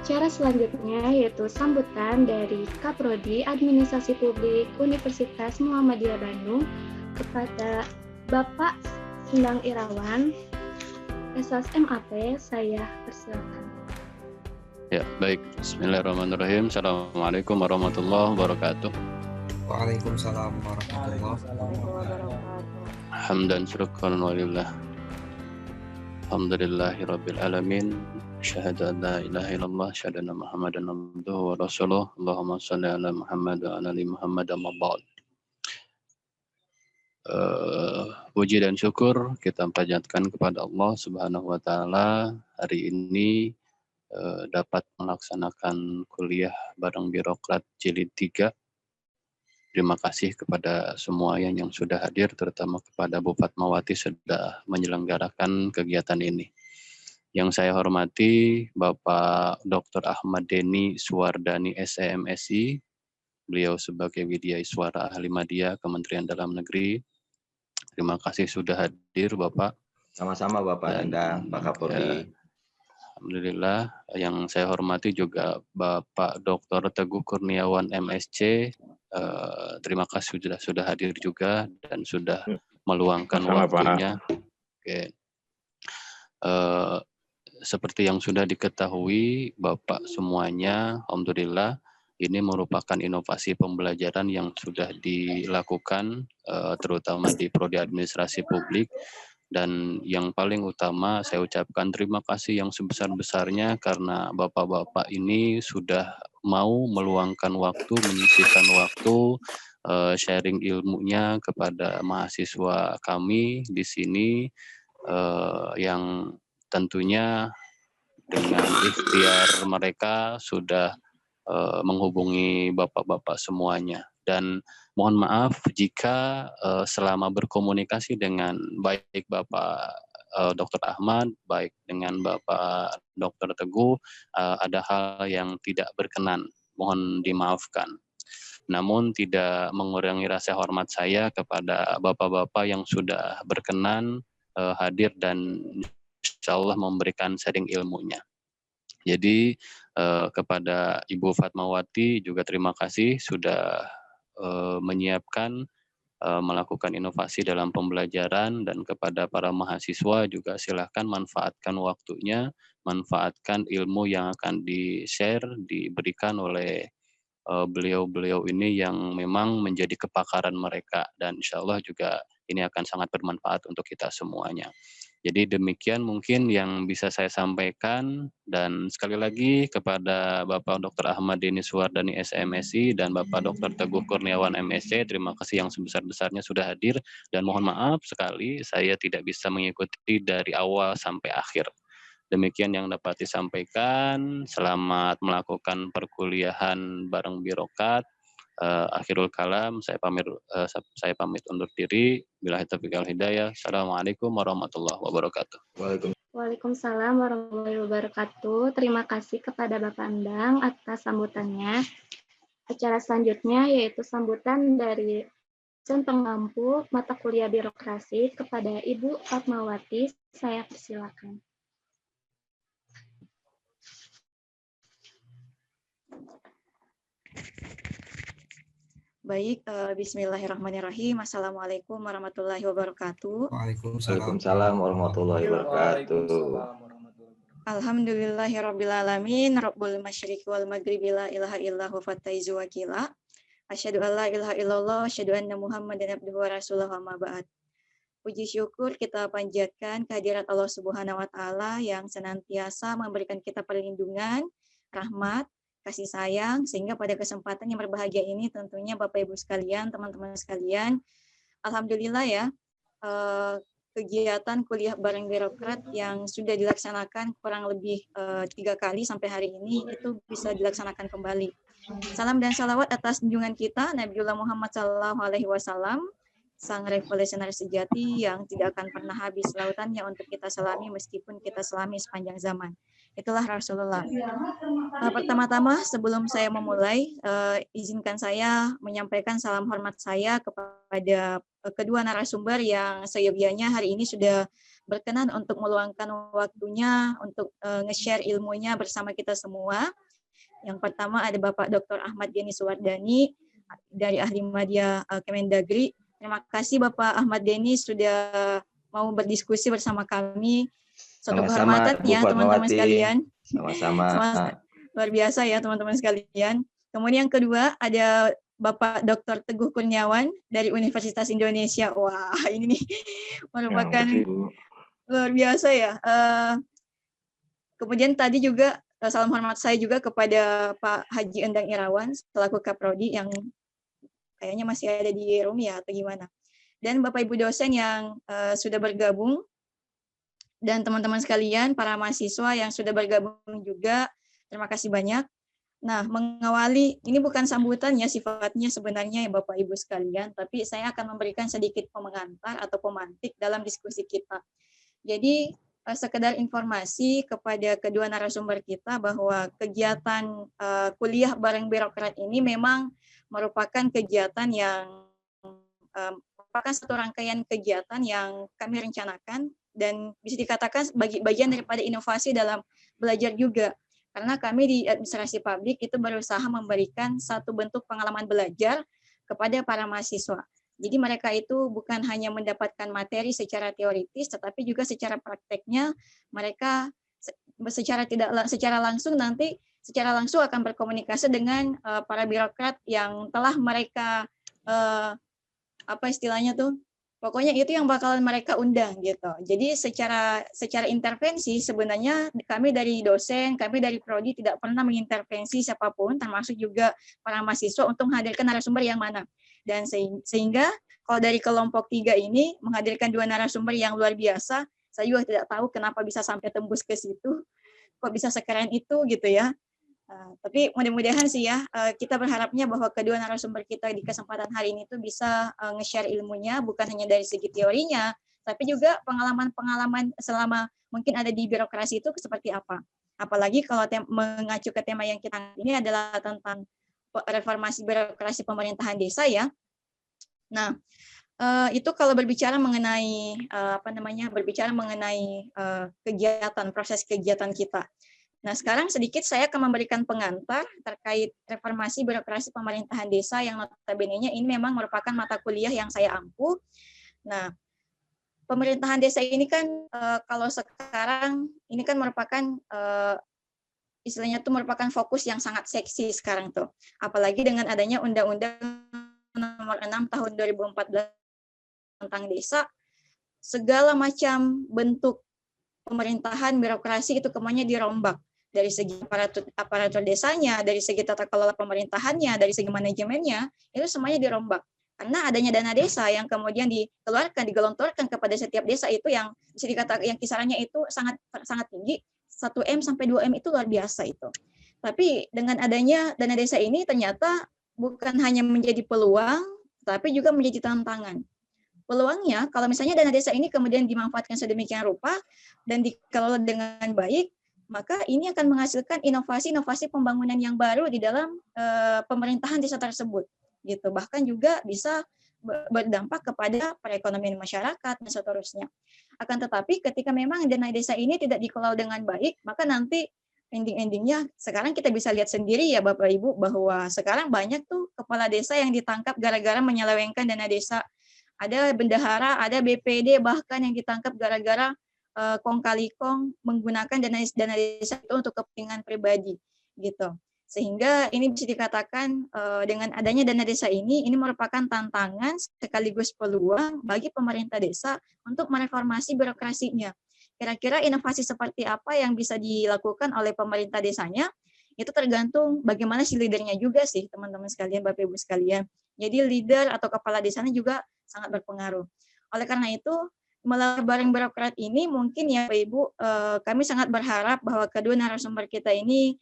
Acara selanjutnya yaitu sambutan dari Kaprodi Administrasi Publik Universitas Muhammadiyah Bandung kepada Bapak Sendang Irawan, SSMAP. Saya persilakan. Ya, baik. Bismillahirrahmanirrahim. Assalamualaikum warahmatullahi wabarakatuh. Waalaikumsalam warahmatullahi wabarakatuh. Hamdan syukran walillah. Alhamdulillahi rabbil alamin. Asyhadu an la ilaha illallah, asyhadu anna Muhammadan abduhu wa rasuluh. Allahumma shalli ala Muhammad wa ala ali Muhammad amma ba'd. Puji dan syukur kita panjatkan kepada Allah Subhanahu wa taala hari ini dapat melaksanakan kuliah bareng birokrat jilid 3. Terima kasih kepada semua yang sudah hadir, terutama kepada Bu Fatmawati sudah menyelenggarakan kegiatan ini. Yang saya hormati Bapak Dr. Ahmad Deni Suwardani SEMSI, beliau sebagai Widya Iswara Ahli Madya Kementerian Dalam Negeri. Terima kasih sudah hadir Bapak. Sama-sama Bapak Endang, Pak Kapolri. Alhamdulillah. Yang saya hormati juga Bapak Dr. Teguh Kurniawan MSc. Terima kasih sudah hadir juga dan sudah meluangkan waktunya. Oke. Seperti yang sudah diketahui Bapak semuanya, alhamdulillah ini merupakan inovasi pembelajaran yang sudah dilakukan terutama di Prodi Administrasi Publik. Dan yang paling utama saya ucapkan terima kasih yang sebesar-besarnya karena Bapak-Bapak ini sudah mau meluangkan waktu, menyisihkan waktu, sharing ilmunya kepada mahasiswa kami di sini yang tentunya dengan ikhtiar mereka sudah menghubungi Bapak-Bapak semuanya. Dan mohon maaf jika selama berkomunikasi dengan baik Bapak Dr. Ahmad, baik dengan Bapak Dr. Teguh, ada hal yang tidak berkenan. Mohon dimaafkan. Namun tidak mengurangi rasa hormat saya kepada Bapak-Bapak yang sudah berkenan hadir dan insya Allah memberikan sharing ilmunya. Jadi kepada Ibu Fatmawati juga terima kasih sudah menyiapkan melakukan inovasi dalam pembelajaran, dan kepada para mahasiswa juga silahkan manfaatkan waktunya, manfaatkan ilmu yang akan di-share, diberikan oleh beliau-beliau ini yang memang menjadi kepakaran mereka, dan insya Allah juga ini akan sangat bermanfaat untuk kita semuanya. Jadi demikian mungkin yang bisa saya sampaikan, dan sekali lagi kepada Bapak Dr. Ahmad Deni Suwardani SMSI dan Bapak Dr. Teguh Kurniawan MSc, terima kasih yang sebesar-besarnya sudah hadir, dan mohon maaf sekali saya tidak bisa mengikuti dari awal sampai akhir. Demikian yang dapat disampaikan. Selamat melakukan perkuliahan bareng birokrat. Akhirul kalam, saya pamit undur diri. Billahi taufiq wal hidayah. Assalamualaikum warahmatullahi wabarakatuh. Waalaikumsalam warahmatullahi wabarakatuh. Terima kasih kepada Bapak Endang atas sambutannya. Acara selanjutnya yaitu sambutan dari dosen pengampu mata kuliah birokrasi kepada Ibu Fatmawati. Saya persilakan. Baik, bismillahirrahmanirrahim. Assalamualaikum warahmatullahi wabarakatuh. Waalaikumsalam warahmatullahi wabarakatuh. Alhamdulillahirrabbilalamin. Rabbul masyriqi wal maghribi la ilaha illahu fataizu wakila. Asyhadu an la ilaha illallah, asyhadu anna Muhammadan abduhu wa rasuluhu amma ba'd. Puji syukur kita panjatkan kehadirat Allah Subhanahu wa taala yang senantiasa memberikan kita perlindungan, rahmat, kasih sayang, sehingga pada kesempatan yang berbahagia ini tentunya Bapak Ibu sekalian, teman-teman sekalian, alhamdulillah ya, kegiatan kuliah bareng birokrat yang sudah dilaksanakan kurang lebih 3 kali sampai hari ini itu bisa dilaksanakan kembali. Salam dan salawat atas junjungan kita Nabiullah Muhammad SAW. sang revolusioner sejati yang tidak akan pernah habis lautannya untuk kita selami meskipun kita selami sepanjang zaman. Itulah Rasulullah. Pertama-tama sebelum saya memulai, izinkan saya menyampaikan salam hormat saya kepada kedua narasumber yang seyogianya hari ini sudah berkenan untuk meluangkan waktunya untuk nge-share ilmunya bersama kita semua. Yang pertama ada Bapak Dr. Ahmad Denny Suwardani dari Ahli Media Kemendagri. Terima kasih Bapak Ahmad Denny sudah mau berdiskusi bersama kami. Suatu kehormatan ya teman-teman sekalian. Sama-sama. Luar biasa ya teman-teman sekalian. Kemudian yang kedua ada Bapak Dr. Teguh Kurniawan dari Universitas Indonesia. Wah, ini nih merupakan luar biasa ya. Kemudian tadi juga salam hormat saya juga kepada Pak Haji Endang Irawan selaku Kaprodi yang kayaknya masih ada di room ya atau gimana. Dan Bapak Ibu dosen yang sudah bergabung dan teman-teman sekalian para mahasiswa yang sudah bergabung juga. Terima kasih banyak. Nah, mengawali, ini bukan sambutan ya sifatnya sebenarnya ya Bapak Ibu sekalian, tapi saya akan memberikan sedikit pengantar atau pemantik dalam diskusi kita. Jadi, sekedar informasi kepada kedua narasumber kita bahwa kegiatan kuliah bareng birokrat ini memang merupakan kegiatan yang merupakan satu rangkaian kegiatan yang kami rencanakan dan bisa dikatakan bagian daripada inovasi dalam belajar juga. Karena kami di administrasi publik itu berusaha memberikan satu bentuk pengalaman belajar kepada para mahasiswa. Jadi mereka itu bukan hanya mendapatkan materi secara teoritis, tetapi juga secara prakteknya mereka secara langsung nanti secara langsung akan berkomunikasi dengan para birokrat yang telah mereka apa istilahnya tuh. Pokoknya itu yang bakalan mereka undang gitu. Jadi secara intervensi sebenarnya kami dari dosen, kami dari prodi tidak pernah mengintervensi siapapun, termasuk juga para mahasiswa untuk menghadirkan narasumber yang mana. Dan sehingga kalau dari kelompok 3 ini menghadirkan 2 narasumber yang luar biasa, saya juga tidak tahu kenapa bisa sampai tembus ke situ, kok bisa sekeren itu gitu ya. Tapi mudah-mudahan sih ya, kita berharapnya bahwa kedua narasumber kita di kesempatan hari ini tuh bisa nge-share ilmunya, bukan hanya dari segi teorinya, tapi juga pengalaman-pengalaman selama mungkin ada di birokrasi itu seperti apa. Apalagi kalau mengacu ke tema yang kita ini adalah tentang reformasi birokrasi pemerintahan desa ya. Nah, itu kalau berbicara mengenai kegiatan, proses kegiatan kita. Nah, sekarang sedikit saya akan memberikan pengantar terkait reformasi birokrasi pemerintahan desa yang notabene-nya ini memang merupakan mata kuliah yang saya ampu. Nah, pemerintahan desa ini kan kalau sekarang ini kan merupakan istilahnya itu merupakan fokus yang sangat seksi sekarang tuh. Apalagi dengan adanya Undang-Undang Nomor 6 Tahun 2014 tentang desa, segala macam bentuk pemerintahan birokrasi itu semuanya dirombak. Dari segi aparatur desanya, dari segi tata kelola pemerintahannya, dari segi manajemennya, itu semuanya dirombak. Karena adanya dana desa yang kemudian dikeluarkan, digelontorkan kepada setiap desa itu yang bisa dikatakan yang kisarannya itu sangat tinggi, 1M sampai 2M itu luar biasa itu. Tapi dengan adanya dana desa ini ternyata bukan hanya menjadi peluang, tapi juga menjadi tantangan. Peluangnya, kalau misalnya dana desa ini kemudian dimanfaatkan sedemikian rupa dan dikelola dengan baik, maka ini akan menghasilkan inovasi-inovasi pembangunan yang baru di dalam pemerintahan desa tersebut. Gitu. Bahkan juga bisa berdampak kepada perekonomian masyarakat dan seterusnya. Akan tetapi ketika memang dana desa ini tidak dikelola dengan baik, maka nanti ending-endingnya sekarang kita bisa lihat sendiri ya Bapak Ibu bahwa sekarang banyak tuh kepala desa yang ditangkap gara-gara menyelewengkan dana desa. Ada bendahara, ada BPD bahkan yang ditangkap gara-gara kong kali kong menggunakan dana desa itu untuk kepentingan pribadi gitu. Sehingga ini bisa dikatakan dengan adanya dana desa ini merupakan tantangan sekaligus peluang bagi pemerintah desa untuk mereformasi birokrasinya. Kira-kira inovasi seperti apa yang bisa dilakukan oleh pemerintah desanya itu tergantung bagaimana si leadernya juga sih teman-teman sekalian, Bapak Ibu sekalian. Jadi leader atau kepala desanya juga sangat berpengaruh. Oleh karena itu melalui bareng birokrat ini mungkin ya Bapak Ibu kami sangat berharap bahwa kedua narasumber kita ini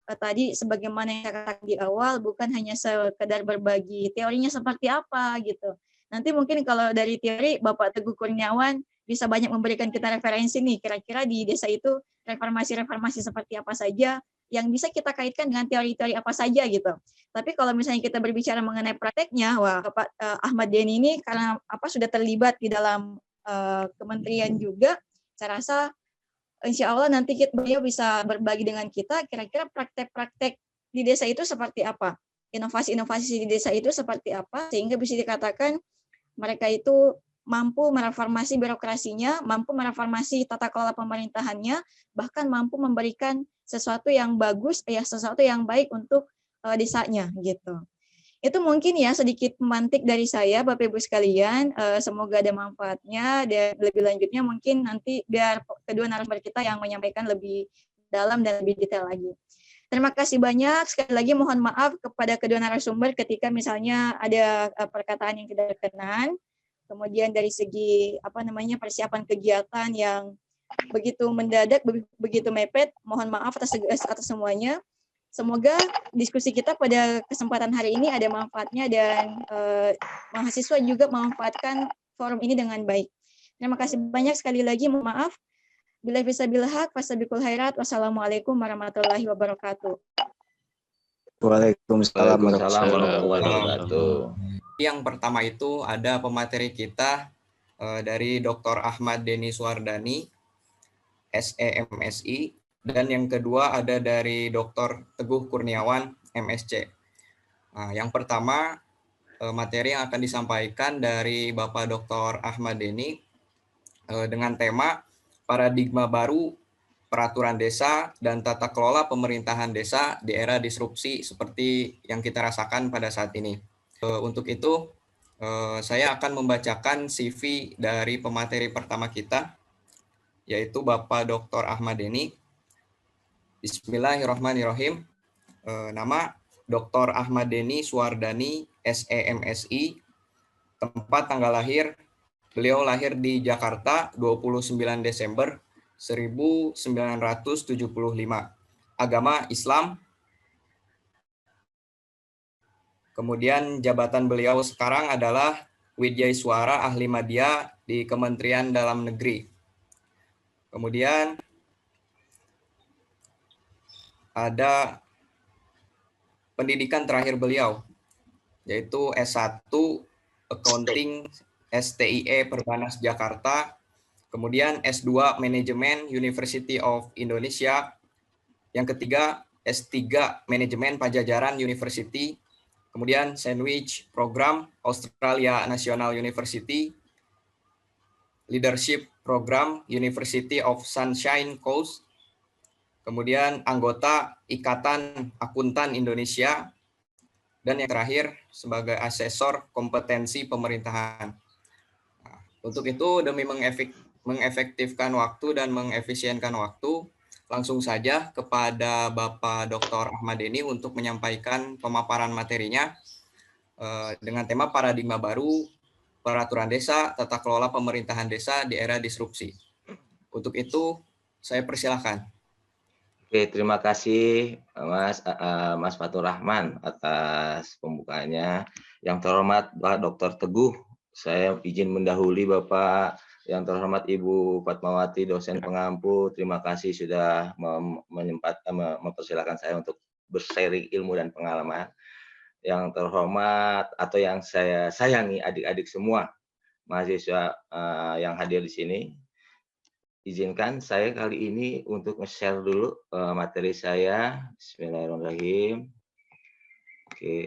tadi sebagaimana yang saya katakan di awal bukan hanya sekedar berbagi teorinya seperti apa gitu, Nanti mungkin kalau dari teori Bapak Teguh Kurniawan bisa banyak memberikan kita referensi nih, kira-kira di desa itu reformasi-reformasi seperti apa saja yang bisa kita kaitkan dengan teori-teori apa saja gitu. Tapi kalau misalnya kita berbicara mengenai prakteknya, wah Pak Ahmad Denny ini karena sudah terlibat di dalam kementerian juga, saya rasa insya Allah nanti beliau bisa berbagi dengan kita kira-kira praktek-praktek di desa itu seperti apa, inovasi-inovasi di desa itu seperti apa, sehingga bisa dikatakan mereka itu mampu mereformasi birokrasinya, mampu mereformasi tata kelola pemerintahannya, bahkan mampu memberikan sesuatu yang bagus, sesuatu yang baik untuk desanya gitu. Itu mungkin ya sedikit memantik dari saya, Bapak Ibu sekalian. Semoga ada manfaatnya dan lebih lanjutnya mungkin nanti biar kedua narasumber kita yang menyampaikan lebih dalam dan lebih detail lagi. Terima kasih banyak. Sekali lagi mohon maaf kepada kedua narasumber ketika misalnya ada perkataan yang tidak berkenan. Kemudian dari segi persiapan kegiatan yang begitu mendadak, begitu mepet, mohon maaf atas semuanya. Semoga diskusi kita pada kesempatan hari ini ada manfaatnya dan mahasiswa juga memanfaatkan forum ini dengan baik. Terima kasih banyak sekali lagi, mohon maaf. Bila bisa bilhaq, fasabikul khairat. Wassalamualaikum warahmatullahi wabarakatuh. Waalaikumsalam warahmatullahi wabarakatuh. Yang pertama itu ada pemateri kita dari Dr. Ahmad Denny Suwardani, SEMSI, dan yang kedua ada dari Dr. Teguh Kurniawan, MSc. Nah, yang pertama materi yang akan disampaikan dari Bapak Dr. Ahmad Denny dengan tema paradigma baru peraturan desa dan tata kelola pemerintahan desa di era disrupsi seperti yang kita rasakan pada saat ini. Untuk itu, saya akan membacakan CV dari pemateri pertama kita, yaitu Bapak Dr. Ahmad Denny. Bismillahirrahmanirrahim. Nama Dr. Ahmad Denny Suwardani, SEMSI. Tempat tanggal lahir, beliau lahir di Jakarta 29 Desember 1975. Agama Islam. Kemudian jabatan beliau sekarang adalah Widyaswara Ahli Madya di Kementerian Dalam Negeri. Kemudian ada pendidikan terakhir beliau, yaitu S1 Accounting STIE Perbanas Jakarta, kemudian S2 Manajemen University of Indonesia, yang ketiga S3 Manajemen Pajajaran University, kemudian Sandwich Program Australia National University, Leadership Program University of Sunshine Coast, kemudian anggota Ikatan Akuntan Indonesia, dan yang terakhir sebagai asesor kompetensi pemerintahan. Nah, untuk itu demi mengefektifkan waktu dan mengefisienkan waktu, langsung saja kepada Bapak Dr. Ahmad Denny untuk menyampaikan pemaparan materinya dengan tema paradigma baru peraturan desa, tata kelola pemerintahan desa di era disrupsi. Untuk itu, saya persilahkan. Oke, terima kasih Mas Fatur Rahman atas pembukaannya. Yang terhormat Pak Dr. Teguh, saya izin mendahului Bapak. Yang terhormat Ibu Fatmawati, dosen pengampu, terima kasih sudah mempersilahkan saya untuk bersharing ilmu dan pengalaman. Yang terhormat atau yang saya sayangi adik-adik semua mahasiswa yang hadir di sini, izinkan saya kali ini untuk nge-share dulu materi saya. Bismillahirrahmanirrahim. Oke,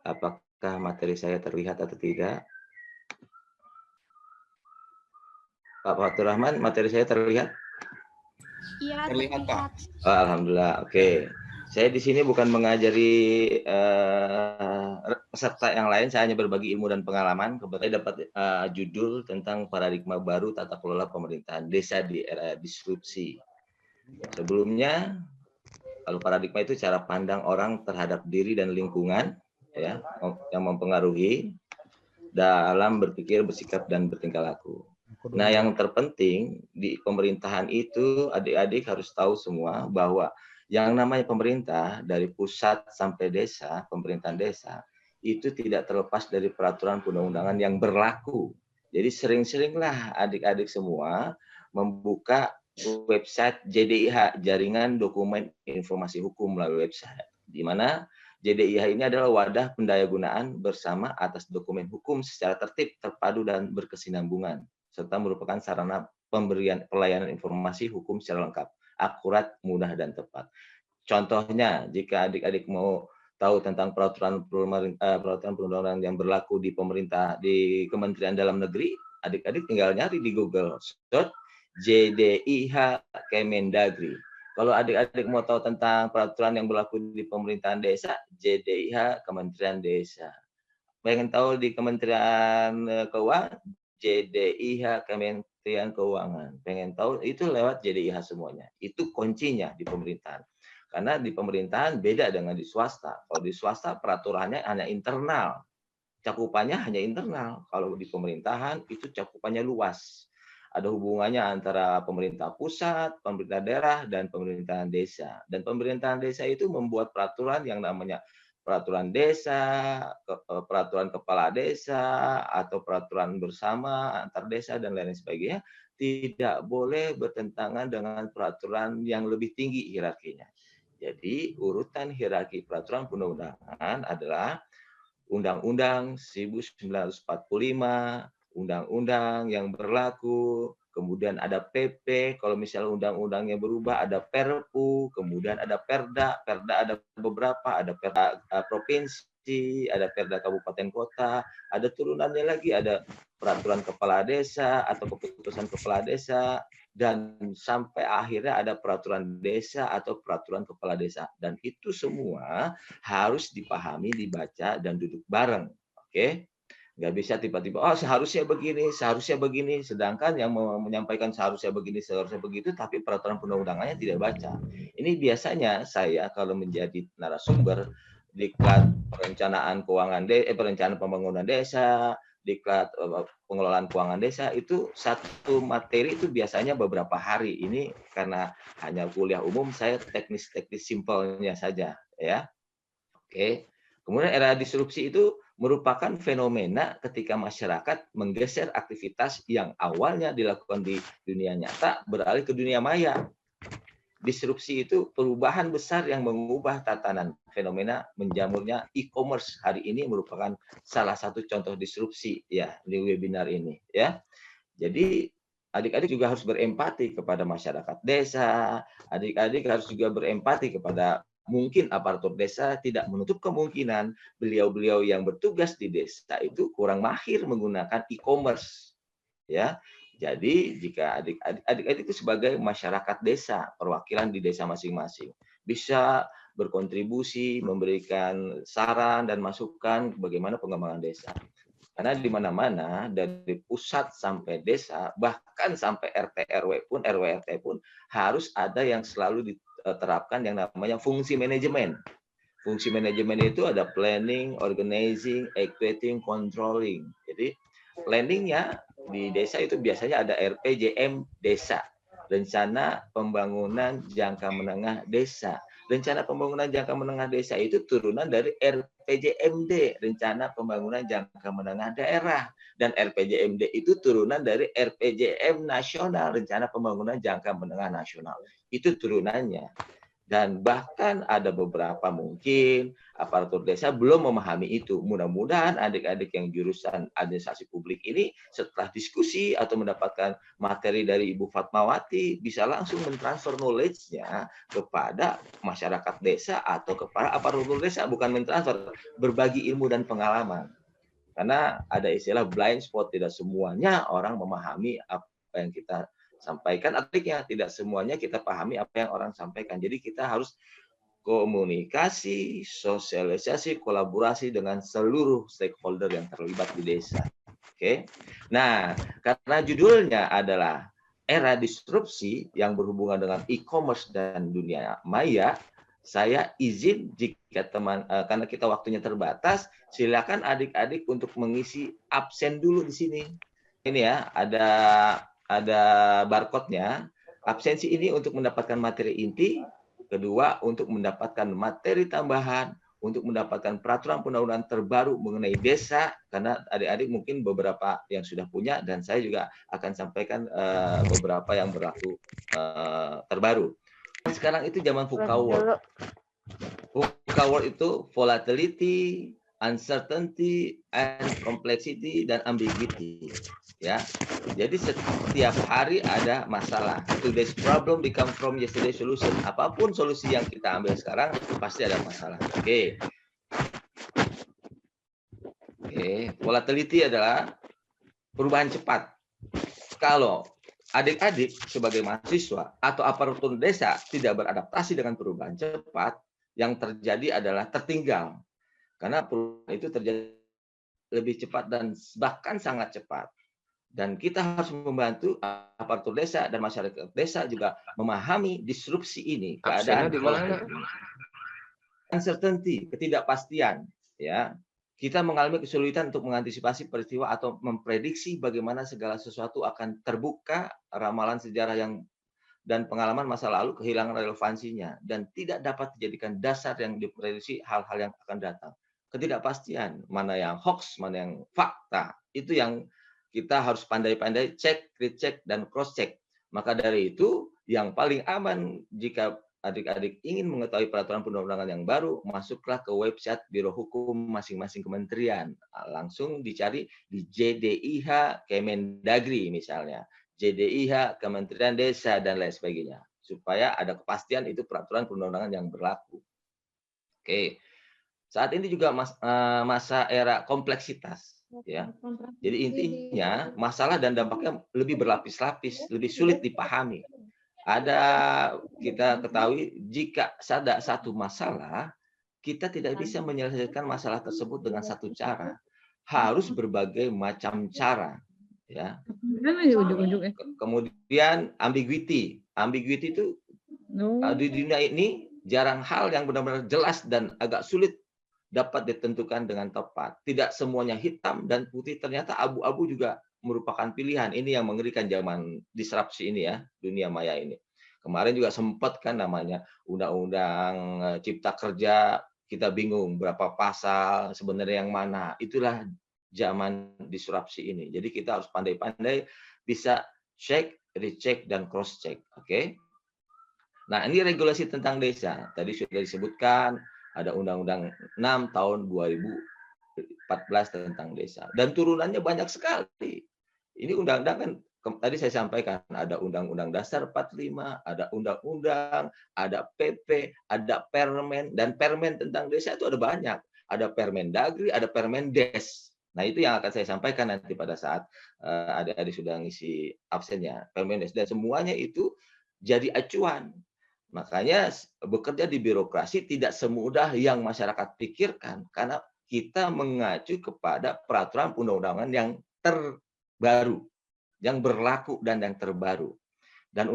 apakah materi saya terlihat atau tidak? Pak Fatur Rahman, materi saya terlihat? Iya, Terlihat, Pak. Oh, alhamdulillah. Oke. Saya di sini bukan mengajari peserta yang lain, saya hanya berbagi ilmu dan pengalaman. Kebetulan saya dapat judul tentang paradigma baru tata kelola pemerintahan desa di era disrupsi. Sebelumnya, kalau paradigma itu cara pandang orang terhadap diri dan lingkungan, ya, yang mempengaruhi dalam berpikir, bersikap, dan bertingkah laku. Nah, yang terpenting di pemerintahan itu, adik-adik harus tahu semua bahwa yang namanya pemerintah dari pusat sampai desa, pemerintahan desa, itu tidak terlepas dari peraturan perundang-undangan yang berlaku. Jadi sering-seringlah adik-adik semua membuka website JDIH, Jaringan Dokumen Informasi Hukum, melalui website, di mana JDIH ini adalah wadah pendayagunaan bersama atas dokumen hukum secara tertib, terpadu, dan berkesinambungan, serta merupakan sarana pemberian pelayanan informasi hukum secara lengkap, akurat, mudah, dan tepat. Contohnya, jika adik-adik mau tahu tentang peraturan perundang-undangan yang berlaku di pemerintah, di Kementerian Dalam Negeri, adik-adik tinggal nyari di Google, search JDIH Kemendagri. Kalau adik-adik mau tahu tentang peraturan yang berlaku di pemerintahan desa, JDIH Kementerian Desa. Pengen tahu di Kementerian Keuangan, JDIH Kementerian Keuangan. Pengen tahu, itu lewat JDIH semuanya. Itu kuncinya di pemerintahan. Karena di pemerintahan beda dengan di swasta. Kalau di swasta peraturannya hanya internal, cakupannya hanya internal. Kalau di pemerintahan itu cakupannya luas. Ada hubungannya antara pemerintah pusat, pemerintah daerah, dan pemerintahan desa. Dan pemerintahan desa itu membuat peraturan yang namanya peraturan desa, peraturan kepala desa, atau peraturan bersama antar desa, dan lain sebagainya, tidak boleh bertentangan dengan peraturan yang lebih tinggi hierarkinya. Jadi urutan hierarki peraturan perundang-undangan adalah Undang-Undang 1945, Undang-Undang yang berlaku, kemudian ada PP, kalau misalnya undang-undangnya berubah ada Perpu, kemudian ada Perda, Perda ada beberapa, ada Perda provinsi, ada Perda kabupaten kota, ada turunannya lagi, ada peraturan kepala desa atau keputusan kepala desa, dan sampai akhirnya ada peraturan desa atau peraturan kepala desa. Dan itu semua harus dipahami, dibaca, dan duduk bareng. Oke? Nggak bisa tiba-tiba, oh seharusnya begini, sedangkan yang menyampaikan seharusnya begini, seharusnya begitu, tapi peraturan perundang-undangannya tidak baca. Ini biasanya saya kalau menjadi narasumber, diklat perencanaan keuangan perencanaan pembangunan desa, diklat pengelolaan keuangan desa, itu satu materi itu biasanya beberapa hari. Ini karena hanya kuliah umum, saya teknis-teknis simpelnya saja, ya. Oke. Kemudian era disrupsi itu merupakan fenomena ketika masyarakat menggeser aktivitas yang awalnya dilakukan di dunia nyata beralih ke dunia maya. Disrupsi itu perubahan besar yang mengubah tatanan. Fenomena menjamurnya e-commerce hari ini merupakan salah satu contoh disrupsi ya di webinar ini, ya. Jadi adik-adik juga harus berempati kepada masyarakat desa, adik-adik harus juga berempati kepada mungkin aparatur desa, tidak menutup kemungkinan beliau-beliau yang bertugas di desa itu kurang mahir menggunakan e-commerce, ya. Jadi jika adik-adik itu sebagai masyarakat desa, perwakilan di desa masing-masing, bisa berkontribusi, memberikan saran dan masukan bagaimana pengembangan desa. Karena di mana-mana dari pusat sampai desa, bahkan sampai RT RW pun, RW RT pun harus ada yang selalu diterapkan yang namanya fungsi manajemen. Fungsi manajemen itu ada planning, organizing, equating, controlling. Jadi planningnya di desa itu biasanya ada RPJM desa, rencana pembangunan jangka menengah desa. Rencana pembangunan jangka menengah desa itu turunan dari RPJMD, rencana pembangunan jangka menengah daerah. Dan RPJMD itu turunan dari RPJM nasional, rencana pembangunan jangka menengah nasional. Itu turunannya. Dan bahkan ada beberapa mungkin aparatur desa belum memahami itu. Mudah-mudahan adik-adik yang jurusan administrasi publik ini setelah diskusi atau mendapatkan materi dari Ibu Fatmawati bisa langsung mentransfer knowledge-nya kepada masyarakat desa atau kepada aparatur desa, bukan mentransfer, berbagi ilmu dan pengalaman. Karena ada istilah blind spot, tidak semuanya orang memahami apa yang kita sampaikan, artinya tidak semuanya kita pahami apa yang orang sampaikan. Jadi kita harus komunikasi, sosialisasi, kolaborasi dengan seluruh stakeholder yang terlibat di desa. Oke. Nah, karena judulnya adalah era disrupsi yang berhubungan dengan e-commerce dan dunia maya, saya izin jika karena kita waktunya terbatas, silakan adik-adik untuk mengisi absen dulu di sini. Ini ya, ada barcode-nya. Absensi ini untuk mendapatkan materi inti, kedua untuk mendapatkan materi tambahan, untuk mendapatkan peraturan perundang-undangan terbaru mengenai desa, karena adik-adik mungkin beberapa yang sudah punya, dan saya juga akan sampaikan beberapa yang berlaku terbaru. Sekarang itu zaman VUCA World. VUCA World itu volatility, uncertainty, and complexity, dan ambiguity. Ya, jadi setiap hari ada masalah. Today's problem become from yesterday's solution. Apapun solusi yang kita ambil sekarang pasti ada masalah. Oke. Volatility adalah perubahan cepat. Kalau adik-adik sebagai mahasiswa atau aparatur desa tidak beradaptasi dengan perubahan cepat, yang terjadi adalah tertinggal. Karena perubahan itu terjadi lebih cepat dan bahkan sangat cepat. Dan kita harus membantu aparatur desa dan masyarakat desa juga memahami disrupsi ini, keadaan di mana? Uncertainty, ketidakpastian, ya. Kita mengalami kesulitan untuk mengantisipasi peristiwa atau memprediksi bagaimana segala sesuatu akan terbuka, ramalan sejarah yang dan pengalaman masa lalu kehilangan relevansinya dan tidak dapat dijadikan dasar yang diprediksi hal-hal yang akan datang. Ketidakpastian, mana yang hoax, mana yang fakta, itu yang kita harus pandai-pandai cek, recheck, dan cross-check. Maka dari itu, yang paling aman jika adik-adik ingin mengetahui peraturan perundang-undangan yang baru, masuklah ke website Biro Hukum masing-masing kementerian. Langsung dicari di JDIH Kemendagri misalnya, JDIH Kementerian Desa, dan lain sebagainya. Supaya ada kepastian itu peraturan perundang-undangan yang berlaku. Oke. Saat ini juga masa era kompleksitas. Ya, jadi intinya masalah dan dampaknya lebih berlapis-lapis, lebih sulit dipahami. Kita ketahui jika ada satu masalah, kita tidak bisa menyelesaikan masalah tersebut dengan satu cara, harus berbagai macam cara. Ya. Kemudian ambiguity itu di dunia ini jarang hal yang benar-benar jelas dan agak sulit dapat ditentukan dengan tepat. Tidak semuanya hitam dan putih, ternyata abu-abu juga merupakan pilihan. Ini yang mengerikan zaman disrupsi ini ya, dunia maya ini. Kemarin juga sempat kan namanya Undang-Undang Cipta Kerja, kita bingung berapa pasal, sebenarnya yang mana. Itulah zaman disrupsi ini. Jadi kita harus pandai-pandai bisa check, recheck, dan cross-check. Oke? Nah, ini regulasi tentang desa. Tadi sudah disebutkan, ada Undang-Undang 6 tahun 2014 tentang desa. Dan turunannya banyak sekali. Ini undang-undang kan, tadi saya sampaikan, ada Undang-Undang Dasar 45, ada Undang-Undang, ada PP, ada Permen, dan Permen tentang desa itu ada banyak. Ada Permendagri, ada Permendes. Nah, itu yang akan saya sampaikan nanti pada saat adik-adik sudah ngisi absennya. Permendes, dan semuanya itu jadi acuan. Makanya bekerja di birokrasi tidak semudah yang masyarakat pikirkan, karena kita mengacu kepada peraturan undang-undangan yang terbaru, yang berlaku dan yang terbaru. Dan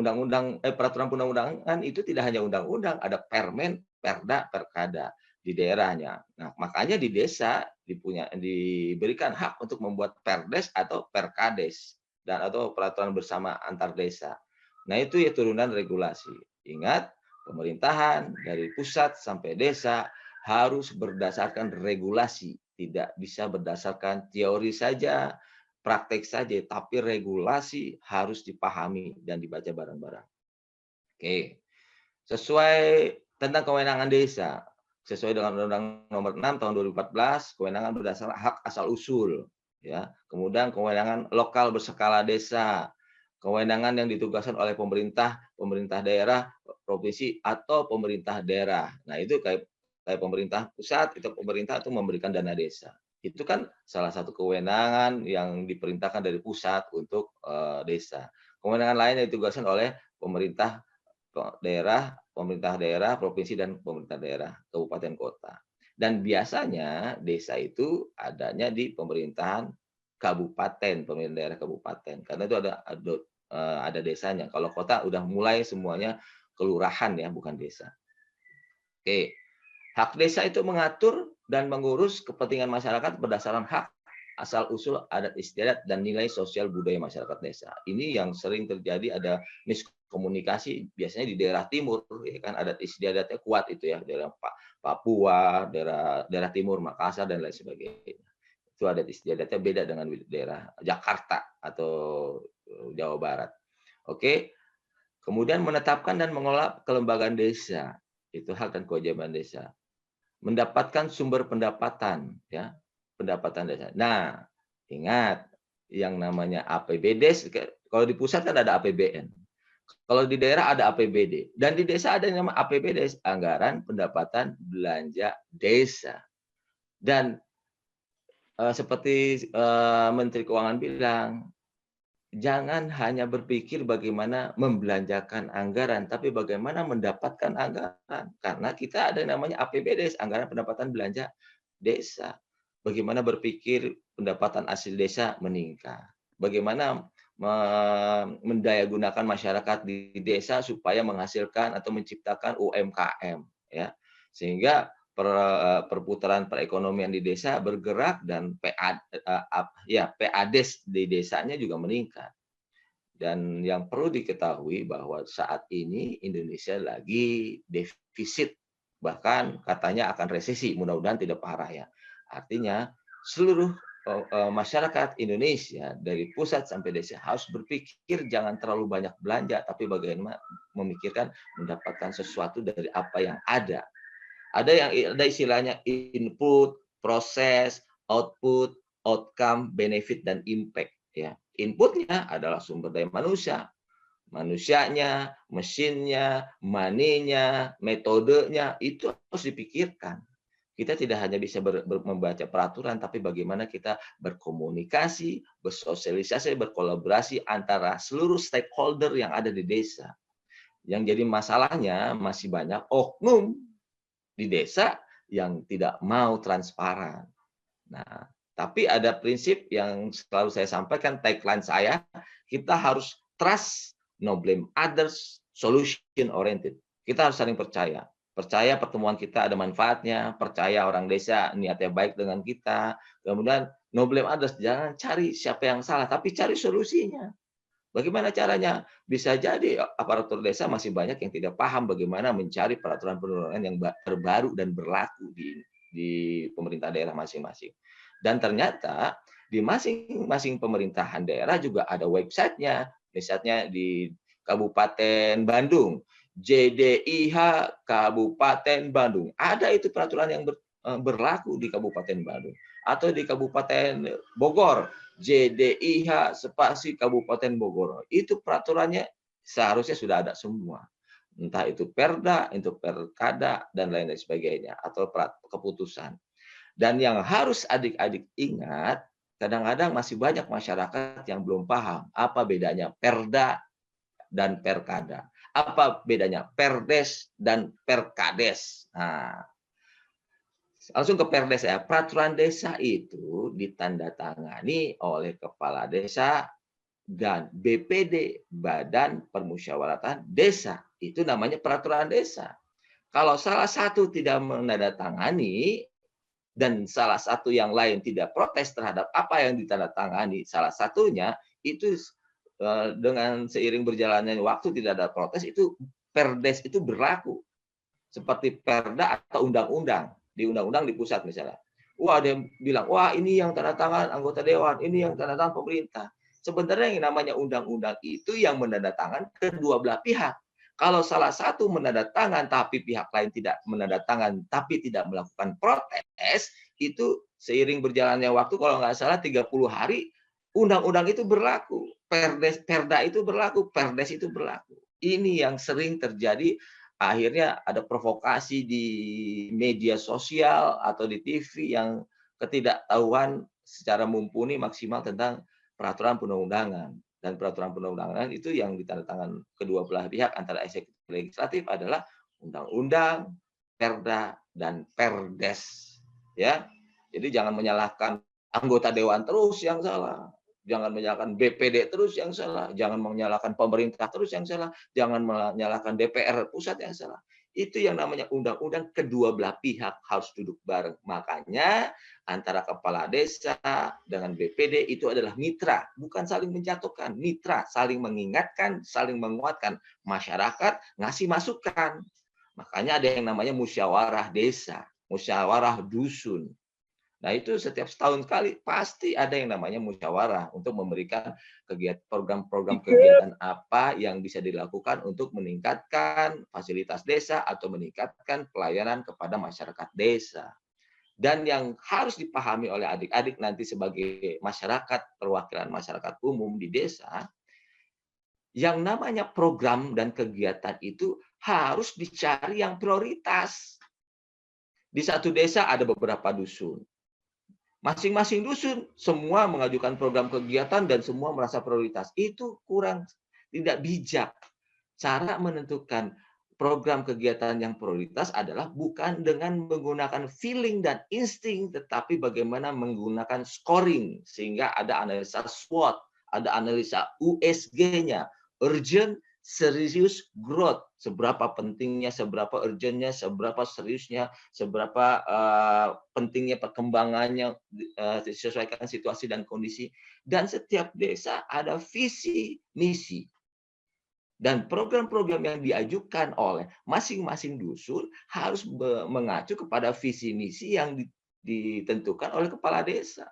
peraturan undang-undangan itu tidak hanya undang-undang, ada permen, perda, perkada di daerahnya. Nah, makanya di desa diberikan hak untuk membuat perdes atau perkades dan atau peraturan bersama antar desa. Nah, itu ya turunan regulasi. Ingat, pemerintahan dari pusat sampai desa harus berdasarkan regulasi, tidak bisa berdasarkan teori saja, praktek saja, tapi regulasi harus dipahami dan dibaca bareng-bareng. Oke. Sesuai tentang kewenangan desa, sesuai dengan Undang-Undang Nomor 6 Tahun 2014, kewenangan berdasarkan hak asal usul, ya. Kemudian kewenangan lokal berskala desa, kewenangan yang ditugaskan oleh pemerintah daerah, provinsi, atau pemerintah daerah. Nah, itu kayak pemerintah pusat, itu pemerintah itu memberikan dana desa. Itu kan salah satu kewenangan yang diperintahkan dari pusat untuk desa. Kewenangan lain yang ditugaskan oleh pemerintah daerah, provinsi, dan pemerintah daerah, kabupaten kota. Dan biasanya desa itu adanya di pemerintahan kabupaten, pemerintah daerah kabupaten, karena itu ada desanya. Kalau kota udah mulai semuanya kelurahan ya, bukan desa. Oke, hak desa itu mengatur dan mengurus kepentingan masyarakat berdasarkan hak asal usul adat istiadat dan nilai sosial budaya masyarakat desa. Ini yang sering terjadi, ada miskomunikasi biasanya di daerah timur, ya kan, adat istiadatnya kuat itu ya, daerah Papua, daerah timur Makassar dan lain sebagainya. Itu adat istiadatnya beda dengan daerah Jakarta atau Jawa Barat. Oke. Kemudian menetapkan dan mengelola kelembagaan desa. Itu hak dan kewajiban desa. Mendapatkan sumber pendapatan, ya, pendapatan desa. Nah, ingat yang namanya APBD, kalau di pusat kan ada APBN. Kalau di daerah ada APBD. Dan di desa ada yang namanya APBD, anggaran pendapatan belanja desa. Dan seperti Menteri Keuangan bilang, jangan hanya berpikir bagaimana membelanjakan anggaran, tapi bagaimana mendapatkan anggaran. Karena kita ada yang namanya APBD, anggaran pendapatan belanja desa. Bagaimana berpikir pendapatan asli desa meningkat. Bagaimana mendayagunakan masyarakat di desa supaya menghasilkan atau menciptakan UMKM, ya, sehingga perputaran perekonomian di desa bergerak dan PADES di desanya juga meningkat. Dan yang perlu diketahui bahwa saat ini Indonesia lagi defisit, bahkan katanya akan resesi, mudah-mudahan tidak parah ya. Artinya seluruh masyarakat Indonesia dari pusat sampai desa harus berpikir jangan terlalu banyak belanja, tapi bagaimana memikirkan mendapatkan sesuatu dari apa yang ada. Ada istilahnya input, proses, output, outcome, benefit, dan impact. Ya, inputnya adalah sumber daya manusia, manusianya, mesinnya, money-nya, metodenya, itu harus dipikirkan. Kita tidak hanya bisa membaca peraturan, tapi bagaimana kita berkomunikasi, bersosialisasi, berkolaborasi antara seluruh stakeholder yang ada di desa. Yang jadi masalahnya masih banyak oknum di desa yang tidak mau transparan. Nah, tapi ada prinsip yang selalu saya sampaikan, tagline saya, kita harus trust, no blame others, solution oriented. Kita harus saling percaya. Percaya pertemuan kita ada manfaatnya, percaya orang desa niatnya baik dengan kita. Kemudian no blame others, jangan cari siapa yang salah, tapi cari solusinya. Bagaimana caranya? Bisa jadi aparatur desa masih banyak yang tidak paham bagaimana mencari peraturan perundangan yang terbaru dan berlaku di pemerintah daerah masing-masing. Dan ternyata di masing-masing pemerintahan daerah juga ada websitenya. Misalnya di Kabupaten Bandung, JDIH Kabupaten Bandung. Ada itu peraturan yang berlaku di Kabupaten Bandung. Atau di Kabupaten Bogor, JDIH spasi Kabupaten Bogor. Itu peraturannya seharusnya sudah ada semua. Entah itu perda, itu perkada, dan lain sebagainya. Atau keputusan. Dan yang harus adik-adik ingat, kadang-kadang masih banyak masyarakat yang belum paham apa bedanya perda dan perkada. Apa bedanya perdes dan perkades. Nah, langsung ke perdes ya. Peraturan desa itu ditandatangani oleh kepala desa dan BPD, Badan Permusyawaratan Desa. Itu namanya peraturan desa. Kalau salah satu tidak menandatangani dan salah satu yang lain tidak protes terhadap apa yang ditandatangani, salah satunya itu dengan seiring berjalannya waktu tidak ada protes, itu perdes itu berlaku. Seperti perda atau undang-undang. Di undang-undang di pusat misalnya. Wah, dia bilang, wah ini yang tanda tangan anggota dewan, ini yang tanda tangan pemerintah. Sebenarnya yang namanya undang-undang itu yang menandatangan kedua belah pihak. Kalau salah satu menandatangan tapi pihak lain tidak menandatangan tapi tidak melakukan protes, itu seiring berjalannya waktu kalau nggak salah 30 hari undang-undang itu berlaku. Perda itu berlaku, perdes itu berlaku. Ini yang sering terjadi. Akhirnya ada provokasi di media sosial atau di TV yang ketidaktahuan secara mumpuni maksimal tentang peraturan perundang-undangan. Dan peraturan perundang-undangan itu yang ditandatangan kedua belah pihak antara eksekutif dan legislatif adalah undang-undang, perda, dan perdes. Ya, jadi jangan menyalahkan anggota dewan terus yang salah. Jangan menyalahkan BPD terus yang salah, jangan menyalahkan pemerintah terus yang salah, jangan menyalahkan DPR pusat yang salah. Itu yang namanya undang-undang, kedua belah pihak harus duduk bareng. Makanya antara kepala desa dengan BPD itu adalah mitra, bukan saling menjatuhkan, mitra, saling mengingatkan, saling menguatkan. Masyarakat ngasih masukan. Makanya ada yang namanya musyawarah desa, musyawarah dusun. Nah, itu setiap setahun sekali pasti ada yang namanya musyawarah untuk memberikan program-program kegiatan apa yang bisa dilakukan untuk meningkatkan fasilitas desa atau meningkatkan pelayanan kepada masyarakat desa. Dan yang harus dipahami oleh adik-adik nanti sebagai masyarakat, perwakilan masyarakat umum di desa, yang namanya program dan kegiatan itu harus dicari yang prioritas. Di satu desa ada beberapa dusun. Masing-masing dusun semua mengajukan program kegiatan dan semua merasa prioritas. Itu kurang, tidak bijak. Cara menentukan program kegiatan yang prioritas adalah bukan dengan menggunakan feeling dan insting, tetapi bagaimana menggunakan scoring, sehingga ada analisa SWOT, ada analisa USG-nya, urgent, serius, growth. Seberapa pentingnya, seberapa urgentnya, seberapa seriusnya, seberapa pentingnya perkembangannya, disesuaikan situasi dan kondisi. Dan setiap desa ada visi, misi. Dan program-program yang diajukan oleh masing-masing dusun harus mengacu kepada visi misi yang ditentukan oleh kepala desa.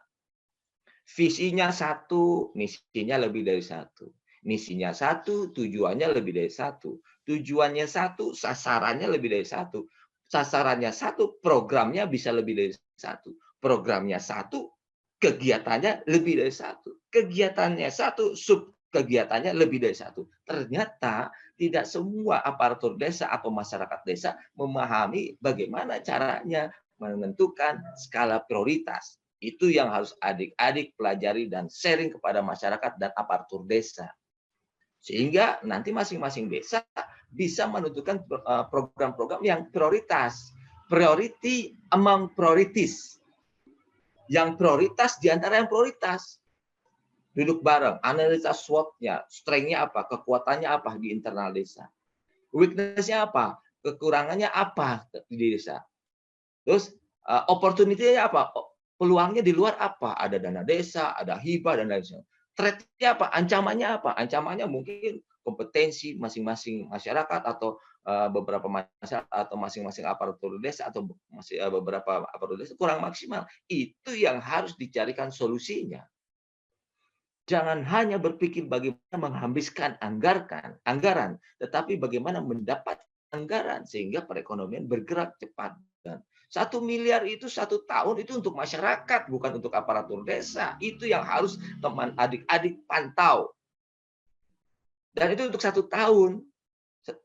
Visinya satu, misinya lebih dari satu. Misinya satu, tujuannya lebih dari satu. Tujuannya satu, sasarannya lebih dari satu. Sasarannya satu, programnya bisa lebih dari satu. Programnya satu, kegiatannya lebih dari satu. Kegiatannya satu, sub kegiatannya lebih dari satu. Ternyata tidak semua aparatur desa atau masyarakat desa memahami bagaimana caranya menentukan skala prioritas. Itu yang harus adik-adik pelajari dan sharing kepada masyarakat dan aparatur desa. Sehingga nanti masing-masing desa bisa menentukan program-program yang prioritas. Priority among priorities. Yang prioritas di antara yang prioritas. Duduk bareng, analisa SWOT-nya, strength-nya apa, kekuatannya apa di internal desa. Weakness-nya apa, kekurangannya apa di desa. Terus opportunity-nya apa, peluangnya di luar apa, ada dana desa, ada hibah, dan lain sebagainya. Threat-nya apa, ancamannya apa, ancamannya mungkin kompetensi masing-masing masyarakat atau beberapa masyarakat atau masing-masing aparatur desa atau beberapa aparatur desa kurang maksimal. Itu yang harus dicarikan solusinya. Jangan hanya berpikir bagaimana menghabiskan anggaran, tetapi bagaimana mendapat anggaran sehingga perekonomian bergerak cepat. 1 miliar itu 1 tahun itu untuk masyarakat, bukan untuk aparatur desa. Itu yang harus teman adik-adik pantau. Dan itu untuk 1 tahun.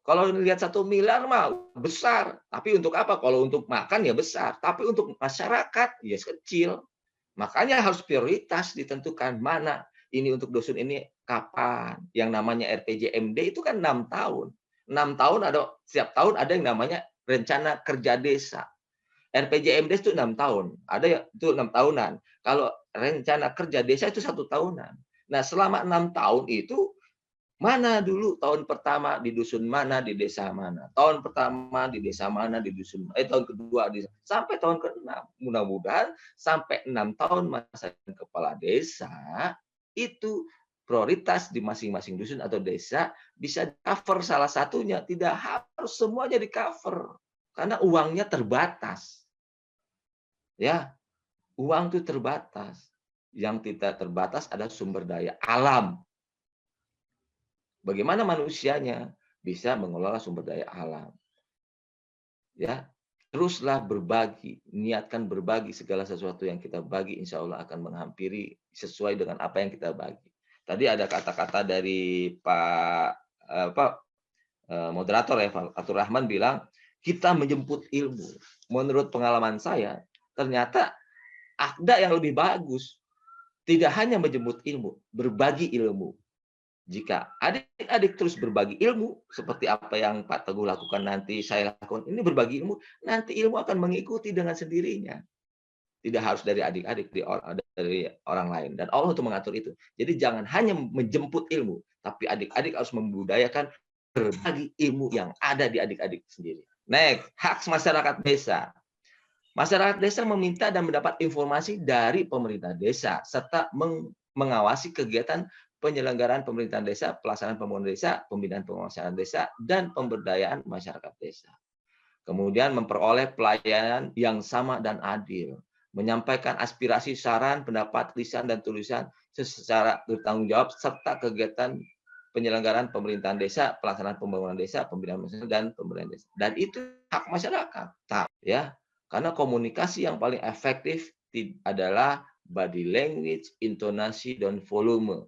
Kalau lihat 1 miliar mah besar, tapi untuk apa? Kalau untuk makan ya besar, tapi untuk masyarakat ya kecil. Makanya harus prioritas ditentukan mana. Ini untuk dusun ini kapan? Yang namanya RPJMD itu kan 6 tahun. 6 tahun ada, setiap tahun ada yang namanya rencana kerja desa. RPJMD itu 6 tahun. Ada yang itu 6 tahunan. Kalau rencana kerja desa itu 1 tahunan. Nah, selama 6 tahun itu mana dulu tahun pertama di dusun mana, di desa mana. Tahun pertama di desa mana, di dusun tahun kedua sampai tahun ke-6. Mudah-mudahan sampai 6 tahun masa kepala desa itu prioritas di masing-masing dusun atau desa bisa cover salah satunya, tidak harus semuanya di cover karena uangnya terbatas. Ya, uang itu terbatas. Yang tidak terbatas ada sumber daya alam. Bagaimana manusianya bisa mengelola sumber daya alam? Ya, teruslah berbagi, niatkan berbagi segala sesuatu yang kita bagi, insya Allah akan menghampiri sesuai dengan apa yang kita bagi. Tadi ada kata-kata dari Pak moderator ya, Fatur Rahman bilang kita menjemput ilmu. Menurut pengalaman saya, ternyata ada yang lebih bagus. Tidak hanya menjemput ilmu, berbagi ilmu. Jika adik-adik terus berbagi ilmu, seperti apa yang Pak Teguh lakukan nanti, saya lakukan, ini berbagi ilmu, nanti ilmu akan mengikuti dengan sendirinya. Tidak harus dari adik-adik, dari orang lain. Dan Allah untuk mengatur itu. Jadi jangan hanya menjemput ilmu, tapi adik-adik harus membudayakan berbagi ilmu yang ada di adik-adik sendiri. Next, hak masyarakat desa. Masyarakat desa meminta dan mendapat informasi dari pemerintah desa, serta mengawasi kegiatan penyelenggaraan pemerintahan desa, pelaksanaan pembangunan desa, pembinaan penguasaan desa, dan pemberdayaan masyarakat desa. Kemudian memperoleh pelayanan yang sama dan adil. Menyampaikan aspirasi, saran, pendapat, lisan, dan tulisan secara bertanggung jawab, serta kegiatan penyelenggaraan pemerintahan desa, pelaksanaan pembangunan desa, pembinaan masyarakat, dan pemberdayaan desa. Dan itu hak masyarakat. Ya, karena komunikasi yang paling efektif adalah body language, intonasi, dan volume.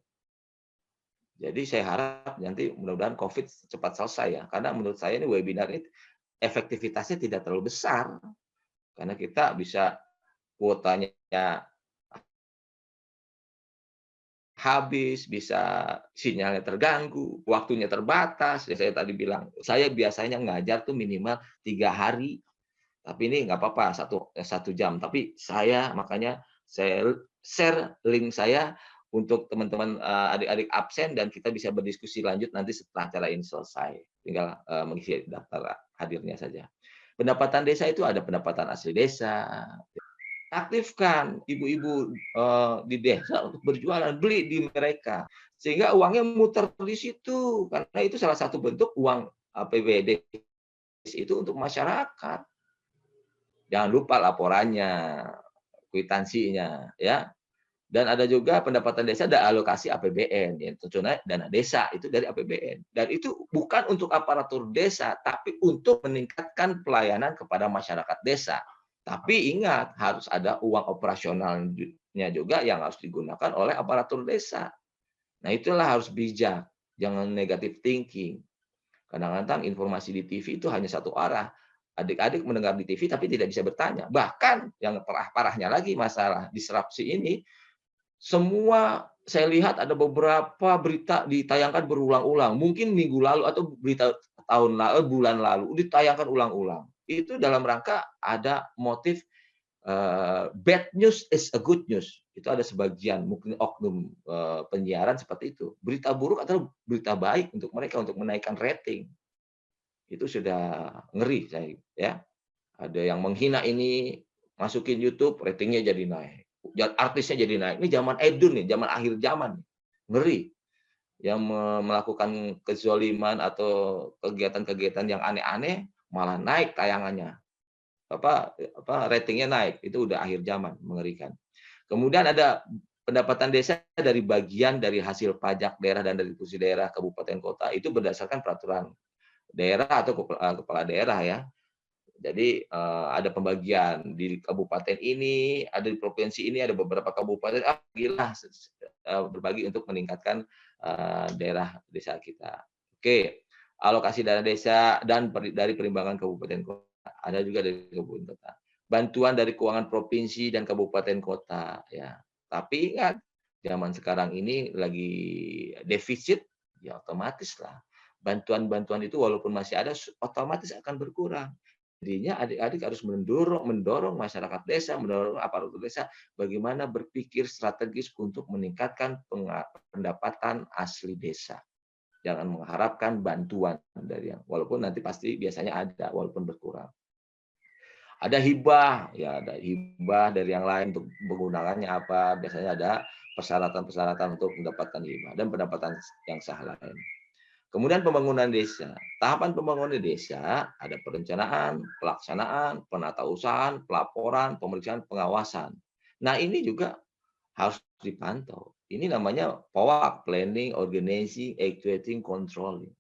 Jadi saya harap nanti mudah-mudahan COVID cepat selesai ya. Karena menurut saya ini webinar ini efektivitasnya tidak terlalu besar. Karena kita bisa kuotanya habis, bisa sinyalnya terganggu, waktunya terbatas. Ya, saya tadi bilang, saya biasanya ngajar tuh minimal 3 hari. Tapi ini nggak apa-apa, satu jam. Tapi makanya saya share link saya untuk teman-teman adik-adik absen dan kita bisa berdiskusi lanjut nanti setelah acara ini selesai. Tinggal mengisi daftar hadirnya saja. Pendapatan desa itu ada pendapatan asli desa. Aktifkan ibu-ibu di desa untuk berjualan, beli di mereka. Sehingga uangnya muter di situ. Karena itu salah satu bentuk uang APBD itu untuk masyarakat. Jangan lupa laporannya, kwitansinya, ya. Dan ada juga pendapatan desa ada alokasi APBN, ya, tentunya dana desa itu dari APBN. Dan itu bukan untuk aparatur desa, tapi untuk meningkatkan pelayanan kepada masyarakat desa. Tapi ingat, harus ada uang operasionalnya juga yang harus digunakan oleh aparatur desa. Nah, itulah harus bijak, jangan negative thinking. Kadang-kadang informasi di TV itu hanya satu arah. Adik-adik mendengar di TV tapi tidak bisa bertanya. Bahkan yang parah-parahnya lagi masalah disrupsi ini, semua saya lihat ada beberapa berita ditayangkan berulang-ulang. Mungkin minggu lalu atau berita bulan lalu ditayangkan ulang-ulang. Itu dalam rangka ada motif bad news is a good news. Itu ada sebagian mungkin oknum penyiaran seperti itu. Berita buruk atau berita baik untuk mereka untuk menaikkan rating. Itu sudah ngeri saya, ya. Ada yang menghina ini, masukin YouTube, ratingnya jadi naik. Artisnya jadi naik. Ini zaman edun nih, zaman akhir zaman. Ngeri. Yang melakukan kezaliman atau kegiatan-kegiatan yang aneh-aneh malah naik tayangannya. Ratingnya naik. Itu udah akhir zaman, mengerikan. Kemudian ada pendapatan desa dari bagian dari hasil pajak daerah dan dari kursi daerah, kabupaten, kota. Itu berdasarkan peraturan daerah atau kepala daerah, ya. Jadi ada pembagian di kabupaten ini, ada di provinsi ini, ada beberapa kabupaten. Berbagi untuk meningkatkan daerah desa kita. Oke, alokasi dana desa dan dari perimbangan kabupaten kota. Ada juga dari kabupaten kota. Bantuan dari keuangan provinsi dan kabupaten kota, ya. Tapi ingat, zaman sekarang ini lagi defisit, ya otomatis lah. Bantuan-bantuan itu walaupun masih ada, otomatis akan berkurang. Jadinya adik-adik harus mendorong masyarakat desa, mendorong aparatur desa, bagaimana berpikir strategis untuk meningkatkan pendapatan asli desa. Jangan mengharapkan bantuan dari yang, walaupun nanti pasti biasanya ada, walaupun berkurang. Ada hibah, ya ada hibah dari yang lain untuk menggunakannya apa. Biasanya ada persyaratan-persyaratan untuk mendapatkan hibah dan pendapatan yang sah lain. Kemudian pembangunan desa. Tahapan pembangunan desa ada perencanaan, pelaksanaan, penatausahaan, pelaporan, pemeriksaan, pengawasan. Nah, ini juga harus dipantau. Ini namanya POAK, Planning, Organizing, Actuating, Controlling.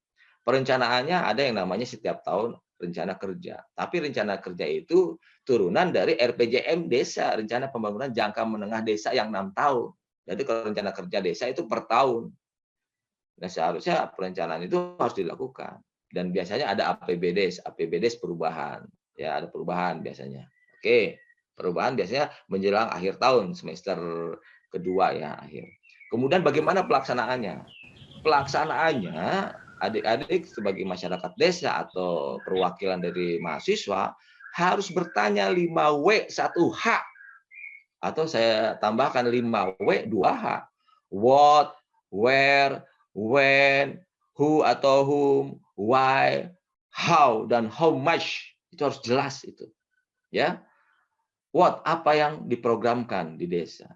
Perencanaannya ada yang namanya setiap tahun rencana kerja. Tapi rencana kerja itu turunan dari RPJM desa, rencana pembangunan jangka menengah desa yang 6 tahun. Jadi kalau rencana kerja desa itu per tahun. Nah, seharusnya perencanaan itu harus dilakukan. Dan biasanya ada APBDes perubahan. Ya, ada perubahan biasanya. Oke, perubahan biasanya menjelang akhir tahun, semester kedua ya, akhir. Kemudian bagaimana pelaksanaannya? Pelaksanaannya, adik-adik sebagai masyarakat desa atau perwakilan dari mahasiswa harus bertanya 5W 1H. Atau saya tambahkan 5W 2H. What, where, when, who atau whom, why, how, dan how much. Itu harus jelas itu. Ya. What, apa yang diprogramkan di desa.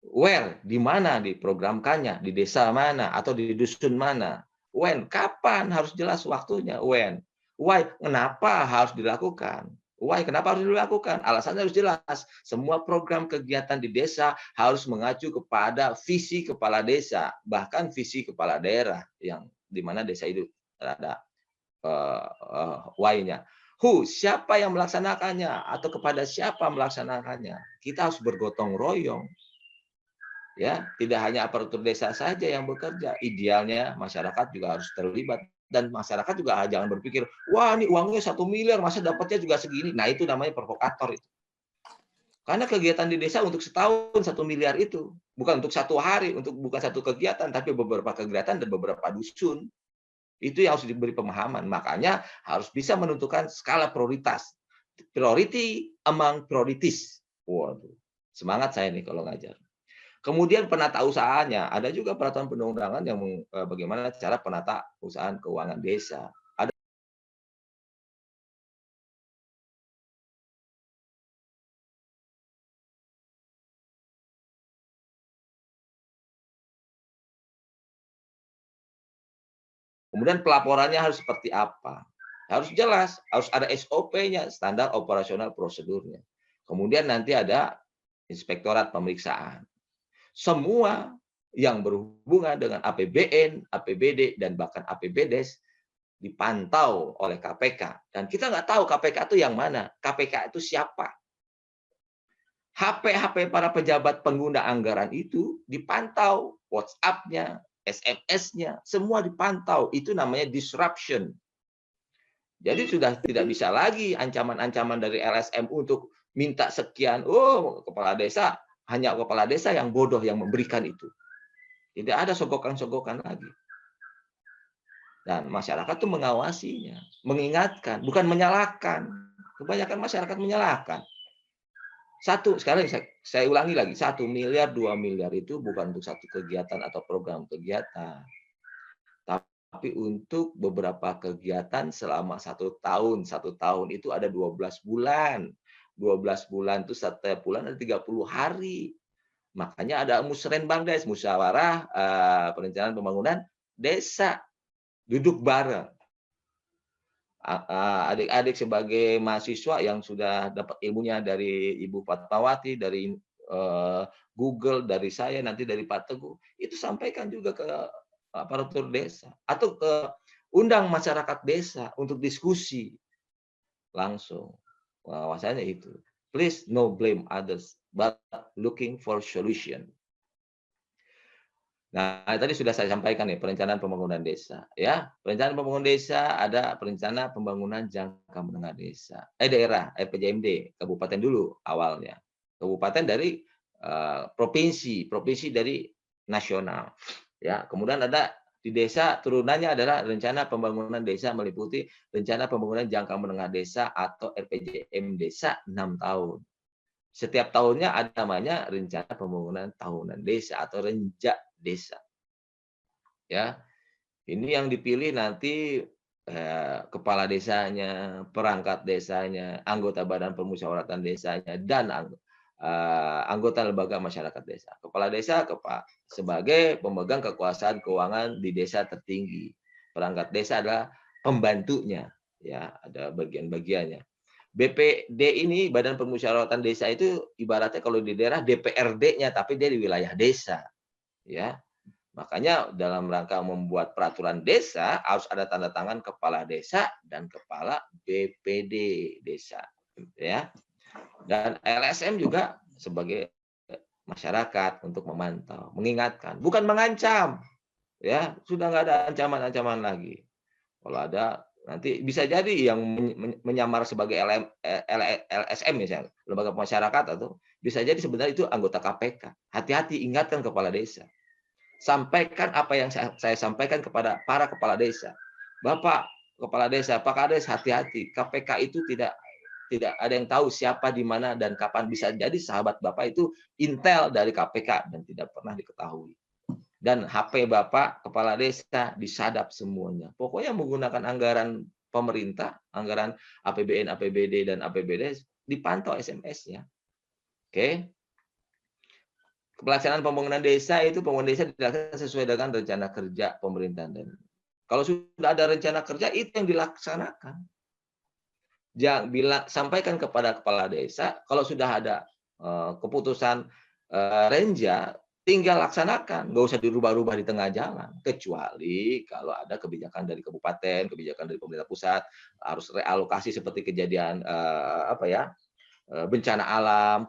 Where, di mana diprogramkannya, di desa mana atau di dusun mana. When, kapan, harus jelas waktunya. When. Why? Kenapa harus dilakukan? Why? Kenapa harus dilakukan? Alasannya harus jelas. Semua program kegiatan di desa harus mengacu kepada visi kepala desa, bahkan visi kepala daerah yang di mana desa itu ada why-nya. Who? Siapa yang melaksanakannya atau kepada siapa melaksanakannya? Kita harus bergotong royong. Ya, tidak hanya aparatur desa saja yang bekerja. Idealnya masyarakat juga harus terlibat. Dan masyarakat juga jangan berpikir, wah ini uangnya 1 miliar, masa dapatnya juga segini. Nah itu namanya provokator itu. Karena kegiatan di desa untuk setahun 1 miliar itu. Bukan untuk 1 hari, bukan satu kegiatan, tapi beberapa kegiatan dan beberapa dusun. Itu yang harus diberi pemahaman. Makanya harus bisa menentukan skala prioritas. Priority among priorities. Waduh, semangat saya nih kalau ngajar. Kemudian penata usahanya, ada juga peraturan perundang-undangan yang bagaimana cara penata usahaan keuangan desa. Ada kemudian pelaporannya harus seperti apa? Harus jelas, harus ada SOP-nya, standar operasional prosedurnya. Kemudian nanti ada inspektorat pemeriksaan. Semua yang berhubungan dengan APBN, APBD, dan bahkan APBDes dipantau oleh KPK. Dan kita nggak tahu KPK itu yang mana. KPK itu siapa? HP para pejabat pengguna anggaran itu dipantau. WhatsApp-nya, SMS-nya, semua dipantau. Itu namanya disruption. Jadi sudah tidak bisa lagi ancaman-ancaman dari LSM untuk minta sekian. Oh, kepala desa, hanya kepala desa yang bodoh yang memberikan itu. Tidak ada sogokan-sogokan lagi. Dan masyarakat itu mengawasinya, mengingatkan, bukan menyalahkan. Kebanyakan masyarakat menyalahkan. Sekarang saya ulangi lagi, 1 miliar, 2 miliar itu bukan untuk satu kegiatan atau program kegiatan. Tapi untuk beberapa kegiatan selama 1 tahun. 1 tahun itu ada 12 bulan. 12 bulan itu setiap bulan ada 30 hari. Makanya ada musrenbangdes, musyawarah perencanaan pembangunan desa. Duduk bareng. Adik-adik sebagai mahasiswa yang sudah dapat ilmunya dari Ibu Fatmawati, dari Google, dari saya, nanti dari Pak Teguh, itu sampaikan juga ke aparatur desa. Atau undang masyarakat desa untuk diskusi langsung. Wawasannya itu. Please no blame others, but looking for solution. Nah, tadi sudah saya sampaikan nih perencanaan pembangunan desa, ya. Perencanaan pembangunan desa ada perencana pembangunan jangka menengah desa. Daerah, RPJMD, kabupaten dulu awalnya. Kabupaten dari provinsi dari nasional. Ya, kemudian ada di desa turunannya adalah rencana pembangunan desa meliputi rencana pembangunan jangka menengah desa atau RPJM desa 6 tahun. Setiap tahunnya ada namanya rencana pembangunan tahunan desa atau renjak desa. Ya, ini yang dipilih nanti kepala desanya, perangkat desanya, anggota badan permusyawaratan desanya, dan anggota lembaga masyarakat desa. Kepala desa sebagai pemegang kekuasaan keuangan di desa tertinggi. Perangkat desa adalah pembantunya, ya, ada bagian-bagiannya. BPD ini, Badan Permusyawaratan Desa, itu ibaratnya kalau di daerah DPRD-nya, tapi dia di wilayah desa. Ya, makanya dalam rangka membuat peraturan desa harus ada tanda tangan kepala desa dan kepala BPD desa. Ya, dan LSM juga sebagai masyarakat untuk memantau, mengingatkan, bukan mengancam. Ya, sudah nggak ada ancaman-ancaman lagi. Kalau ada, nanti bisa jadi yang menyamar sebagai LSM misalnya, lembaga masyarakat, atau bisa jadi sebenarnya itu anggota KPK. Hati-hati, ingatkan kepala desa. Sampaikan apa yang saya sampaikan kepada para kepala desa. Bapak kepala desa, Pak Kades, hati-hati. KPK itu tidak ada yang tahu siapa, di mana, dan kapan. Bisa jadi sahabat Bapak itu intel dari KPK dan tidak pernah diketahui. Dan HP Bapak, kepala desa, disadap semuanya. Pokoknya menggunakan anggaran pemerintah, anggaran APBN, APBD, dan APBD, dipantau SMS-nya. Oke. Pelaksanaan pembangunan desa itu, pembangunan desa dilakukan sesuai dengan rencana kerja pemerintahan. Dan Kalau sudah ada rencana kerja, itu yang dilaksanakan. Sampaikan kepada kepala desa, kalau sudah ada keputusan renja, tinggal laksanakan, nggak usah dirubah-rubah di tengah jalan. Kecuali kalau ada kebijakan dari kabupaten, kebijakan dari pemerintah pusat, harus realokasi seperti kejadian bencana alam,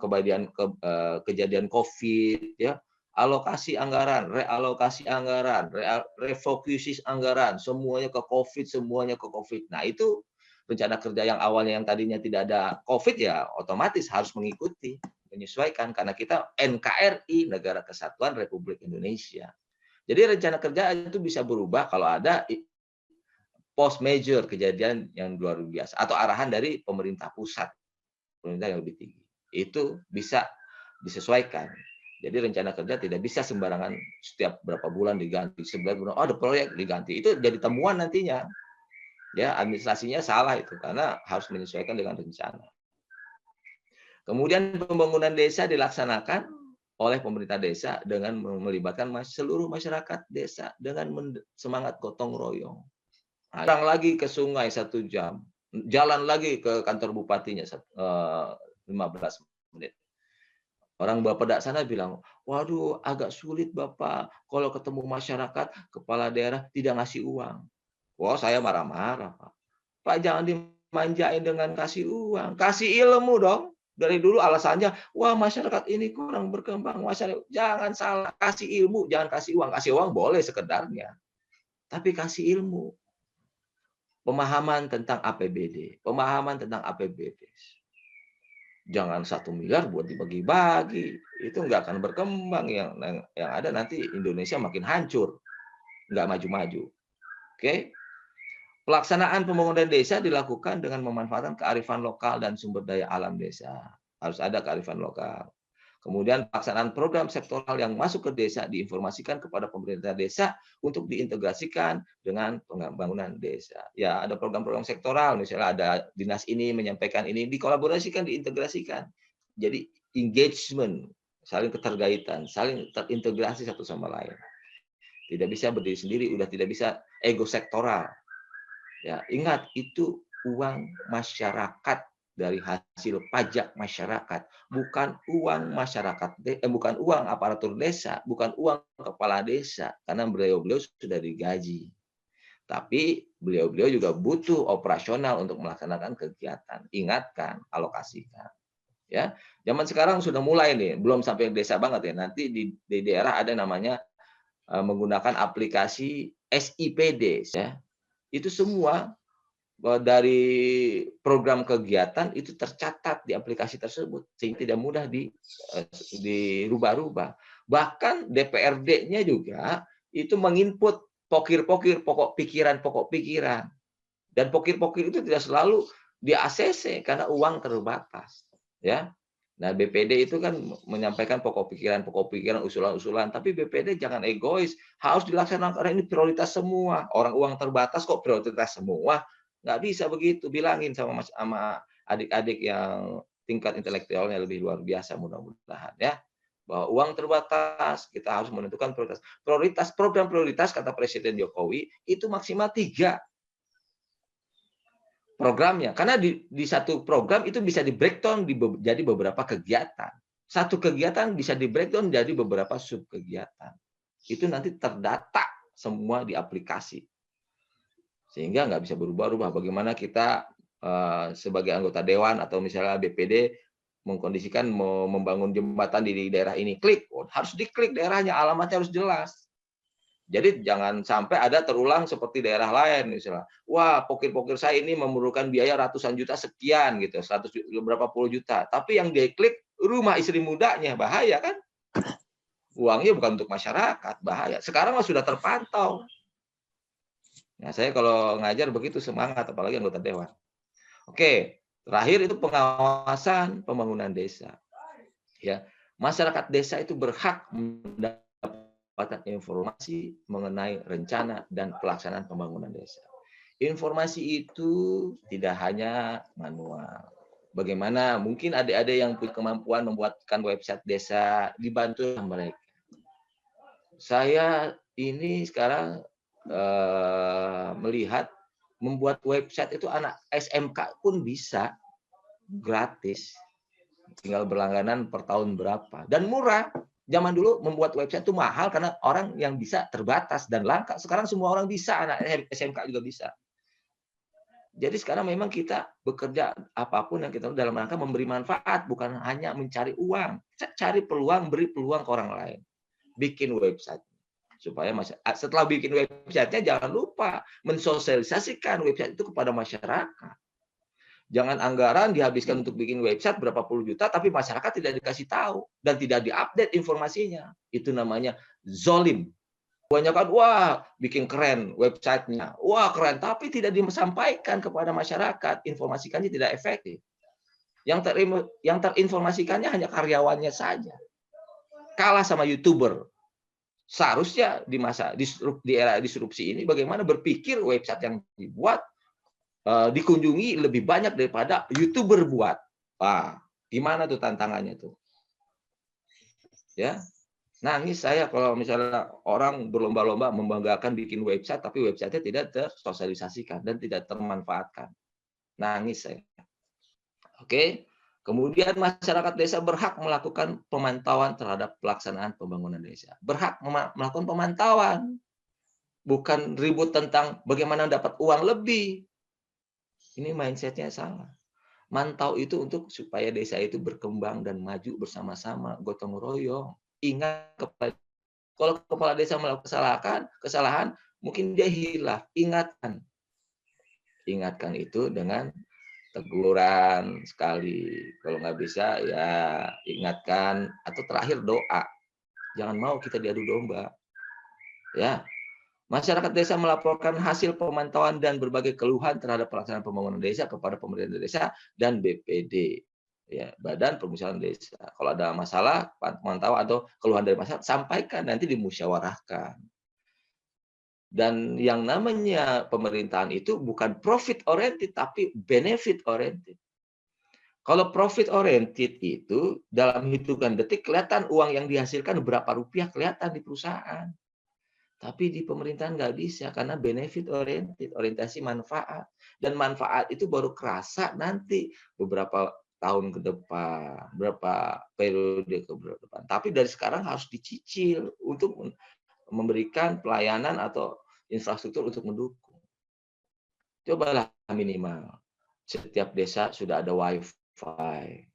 kejadian COVID, ya, alokasi anggaran, realokasi anggaran, refokusi anggaran, semuanya ke COVID, semuanya ke COVID. Nah, itu rencana kerja yang awalnya yang tadinya tidak ada COVID, ya otomatis harus mengikuti, menyesuaikan, karena kita NKRI, Negara Kesatuan Republik Indonesia. Jadi rencana kerja itu bisa berubah kalau ada post major, kejadian yang luar biasa, atau arahan dari pemerintah pusat, pemerintah yang lebih tinggi. Itu bisa disesuaikan. Jadi rencana kerja tidak bisa sembarangan setiap berapa bulan diganti, 9 bulan, oh ada proyek diganti. Itu jadi temuan nantinya. Ya, administrasinya salah itu karena harus menyesuaikan dengan rencana. Kemudian pembangunan desa dilaksanakan oleh pemerintah desa dengan melibatkan seluruh masyarakat desa dengan semangat gotong royong. Datang lagi ke sungai 1 jam, jalan lagi ke kantor bupatinya 15 menit. Orang Bapak sana bilang, waduh agak sulit Bapak kalau ketemu masyarakat, kepala daerah tidak ngasih uang. Wah, saya marah-marah, Pak. Pak, jangan dimanjain dengan kasih uang. Kasih ilmu dong. Dari dulu alasannya, wah masyarakat ini kurang berkembang. Masyarakat, jangan salah. Kasih ilmu, jangan kasih uang. Kasih uang boleh sekedarnya. Tapi kasih ilmu. Pemahaman tentang APBD. Pemahaman tentang APBD. Jangan 1 miliar buat dibagi-bagi. Itu nggak akan berkembang. Yang ada nanti Indonesia makin hancur. Nggak maju-maju. Oke? Pelaksanaan pembangunan desa dilakukan dengan memanfaatkan kearifan lokal dan sumber daya alam desa. Harus ada kearifan lokal. Kemudian pelaksanaan program sektoral yang masuk ke desa diinformasikan kepada pemerintah desa untuk diintegrasikan dengan pembangunan desa. Ya, ada program-program sektoral, misalnya ada dinas ini menyampaikan ini, dikolaborasikan, diintegrasikan. Jadi engagement, saling keterkaitan, saling terintegrasi satu sama lain. Tidak bisa berdiri sendiri, udah tidak bisa ego sektoral. Ya, ingat itu uang masyarakat dari hasil pajak masyarakat, bukan uang masyarakat, bukan uang aparatur desa, bukan uang kepala desa, karena beliau-beliau sudah digaji. Tapi beliau-beliau juga butuh operasional untuk melaksanakan kegiatan. Ingatkan, alokasikan. Ya, zaman sekarang sudah mulai nih, belum sampai desa banget ya. Nanti di daerah ada namanya menggunakan aplikasi SIPD, ya. Itu semua dari program kegiatan itu tercatat di aplikasi tersebut sehingga tidak mudah dirubah-rubah. Bahkan DPRD-nya juga itu menginput pokir-pokir, pokok pikiran. Dan pokir-pokir itu tidak selalu di ACC karena uang terbatas, ya. Nah, BPD itu kan menyampaikan pokok pikiran, usulan-usulan. Tapi BPD jangan egois, harus dilaksanakan karena ini prioritas semua. Orang uang terbatas kok prioritas semua? Nggak bisa begitu. Bilangin sama adik-adik yang tingkat intelektualnya lebih luar biasa, mudah-mudahan ya. Bahwa uang terbatas, kita harus menentukan prioritas. Program prioritas, kata Presiden Jokowi, itu maksimal 3 programnya, karena di satu program itu bisa di breakdown jadi beberapa kegiatan. Satu kegiatan bisa di breakdown jadi beberapa sub kegiatan. Itu nanti terdata semua di aplikasi, sehingga nggak bisa berubah-ubah. Bagaimana kita sebagai anggota dewan atau misalnya BPD mengkondisikan mau membangun jembatan di daerah ini, klik, harus diklik daerahnya, alamatnya harus jelas. Jadi jangan sampai ada terulang seperti daerah lain misalnya. Wah, pokir-pokir saya ini memerlukan biaya ratusan juta sekian gitu, 100 berapa puluh juta. Tapi yang dia klik rumah istri mudanya, bahaya kan? Uangnya bukan untuk masyarakat, bahaya. Sekarang sudah terpantau. Nah, saya kalau ngajar begitu semangat, apalagi anggota dewan. Oke, terakhir itu pengawasan pembangunan desa. Ya, masyarakat desa itu berhak mendapatkan informasi mengenai rencana dan pelaksanaan pembangunan desa. Informasi itu tidak hanya manual. Bagaimana mungkin adik-adik yang punya kemampuan membuatkan website desa, dibantu mereka. Saya ini sekarang melihat membuat website itu anak SMK pun bisa gratis, tinggal berlangganan per tahun berapa dan murah. Zaman dulu membuat website itu mahal karena orang yang bisa terbatas dan langka. Sekarang semua orang bisa, anak SMK juga bisa. Jadi sekarang memang kita bekerja apapun yang kita dalam rangka memberi manfaat, bukan hanya mencari uang. Cari peluang, beri peluang ke orang lain. Bikin website. Supaya setelah bikin website-nya jangan lupa mensosialisasikan website itu kepada masyarakat. Jangan anggaran dihabiskan untuk bikin website berapa puluh juta, tapi masyarakat tidak dikasih tahu dan tidak diupdate informasinya. Itu namanya zolim. Kebanyakan, wah bikin keren websitenya, wah keren, tapi tidak disampaikan kepada masyarakat, informasikannya tidak efektif. Yang terinformasikannya hanya karyawannya saja. Kalah sama YouTuber. Seharusnya di era disrupsi ini bagaimana berpikir website yang dibuat dikunjungi lebih banyak daripada YouTuber buat. Wah, gimana tuh tantangannya tuh? Ya, nangis saya kalau misalnya orang berlomba-lomba membanggakan bikin website, tapi website-nya tidak tersosialisasikan dan tidak termanfaatkan. Nangis saya. Oke, kemudian masyarakat desa berhak melakukan pemantauan terhadap pelaksanaan pembangunan desa. Berhak melakukan pemantauan, bukan ribut tentang bagaimana dapat uang lebih. Ini mindset-nya salah. Mantau itu untuk supaya desa itu berkembang dan maju bersama-sama, gotong royong. Ingat, kalau kepala desa melakukan kesalahan, mungkin dia hilaf. Ingatkan itu dengan teguran sekali. Kalau nggak bisa, ya ingatkan. Atau terakhir doa. Jangan mau kita diadu domba. Ya. Masyarakat desa melaporkan hasil pemantauan dan berbagai keluhan terhadap pelaksanaan pembangunan desa kepada pemerintah desa dan BPD, ya, Badan Permusyawarahan Desa. Kalau ada masalah pemantauan atau keluhan dari masyarakat, sampaikan, nanti dimusyawarahkan. Dan yang namanya pemerintahan itu bukan profit oriented, tapi benefit oriented. Kalau profit oriented itu dalam hitungan detik kelihatan uang yang dihasilkan berapa rupiah, kelihatan di perusahaan. Tapi di pemerintahan nggak bisa karena benefit oriented, orientasi manfaat. Dan manfaat itu baru kerasa nanti beberapa tahun ke depan, berapa periode ke depan. Tapi dari sekarang harus dicicil untuk memberikan pelayanan atau infrastruktur untuk mendukung. Cobalah minimal setiap desa sudah ada WiFi.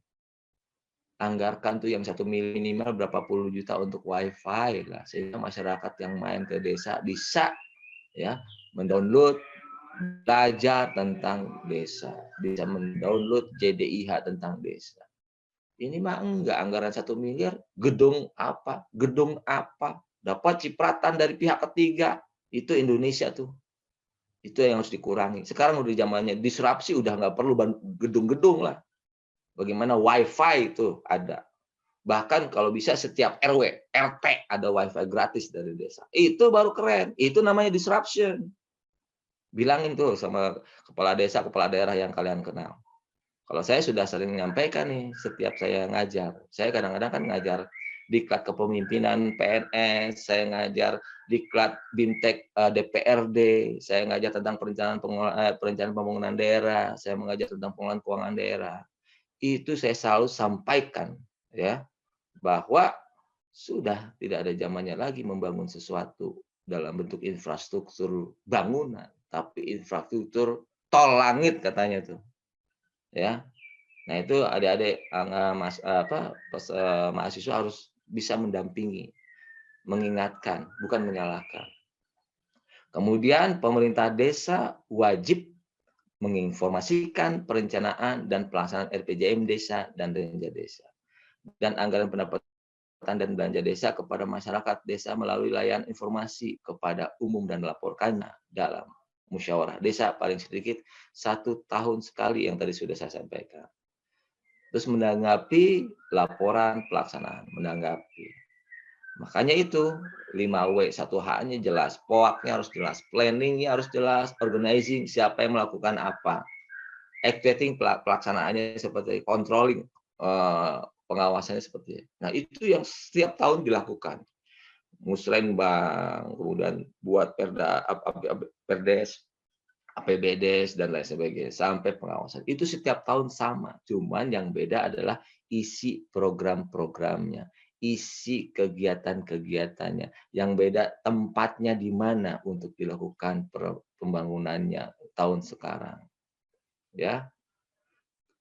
Anggarkan tuh yang minimal berapa puluh juta untuk WiFi lah, sehingga masyarakat yang main ke desa bisa ya mendownload, belajar tentang desa, bisa mendownload JDIH tentang desa. Ini mah enggak, anggaran 1 miliar, gedung apa, dapat cipratan dari pihak ketiga, itu Indonesia tuh. Itu yang harus dikurangi. Sekarang udah zamannya disrupsi, udah nggak perlu gedung-gedung lah. Bagaimana WiFi itu ada. Bahkan kalau bisa setiap RW, RT ada WiFi gratis dari desa. Itu baru keren. Itu namanya disruption. Bilangin tuh sama kepala desa, kepala daerah yang kalian kenal. Kalau saya sudah sering menyampaikan nih, setiap saya ngajar. Saya kadang-kadang kan ngajar diklat kepemimpinan PNS, saya ngajar diklat BIMTEK DPRD, saya ngajar tentang perencanaan pembangunan daerah, saya mengajar tentang pengelolaan keuangan daerah. Itu saya selalu sampaikan ya bahwa sudah tidak ada zamannya lagi membangun sesuatu dalam bentuk infrastruktur bangunan, tapi infrastruktur tol langit katanya tuh ya. Nah itu adik-adik mahasiswa harus bisa mendampingi, mengingatkan, bukan menyalahkan. Kemudian pemerintah desa wajib menginformasikan perencanaan dan pelaksanaan RPJM desa dan belanja desa. Dan anggaran pendapatan dan belanja desa kepada masyarakat desa melalui layanan informasi kepada umum dan laporkannya dalam musyawarah desa paling sedikit 1 tahun sekali yang tadi sudah saya sampaikan. Terus menanggapi laporan pelaksanaan, menanggapi. Makanya itu 5W 1H-nya jelas, POAK-nya harus jelas, planning-nya harus jelas, organizing siapa yang melakukan apa, activating pelaksanaannya seperti controlling, pengawasannya seperti itu. Nah itu yang setiap tahun dilakukan. musrenbang, kemudian buat perdes, APBDes dan lain sebagainya sampai pengawasan. Itu setiap tahun sama, cuman yang beda adalah isi program-programnya, isi kegiatan-kegiatannya. Yang beda tempatnya di mana untuk dilakukan pembangunannya tahun sekarang. Ya.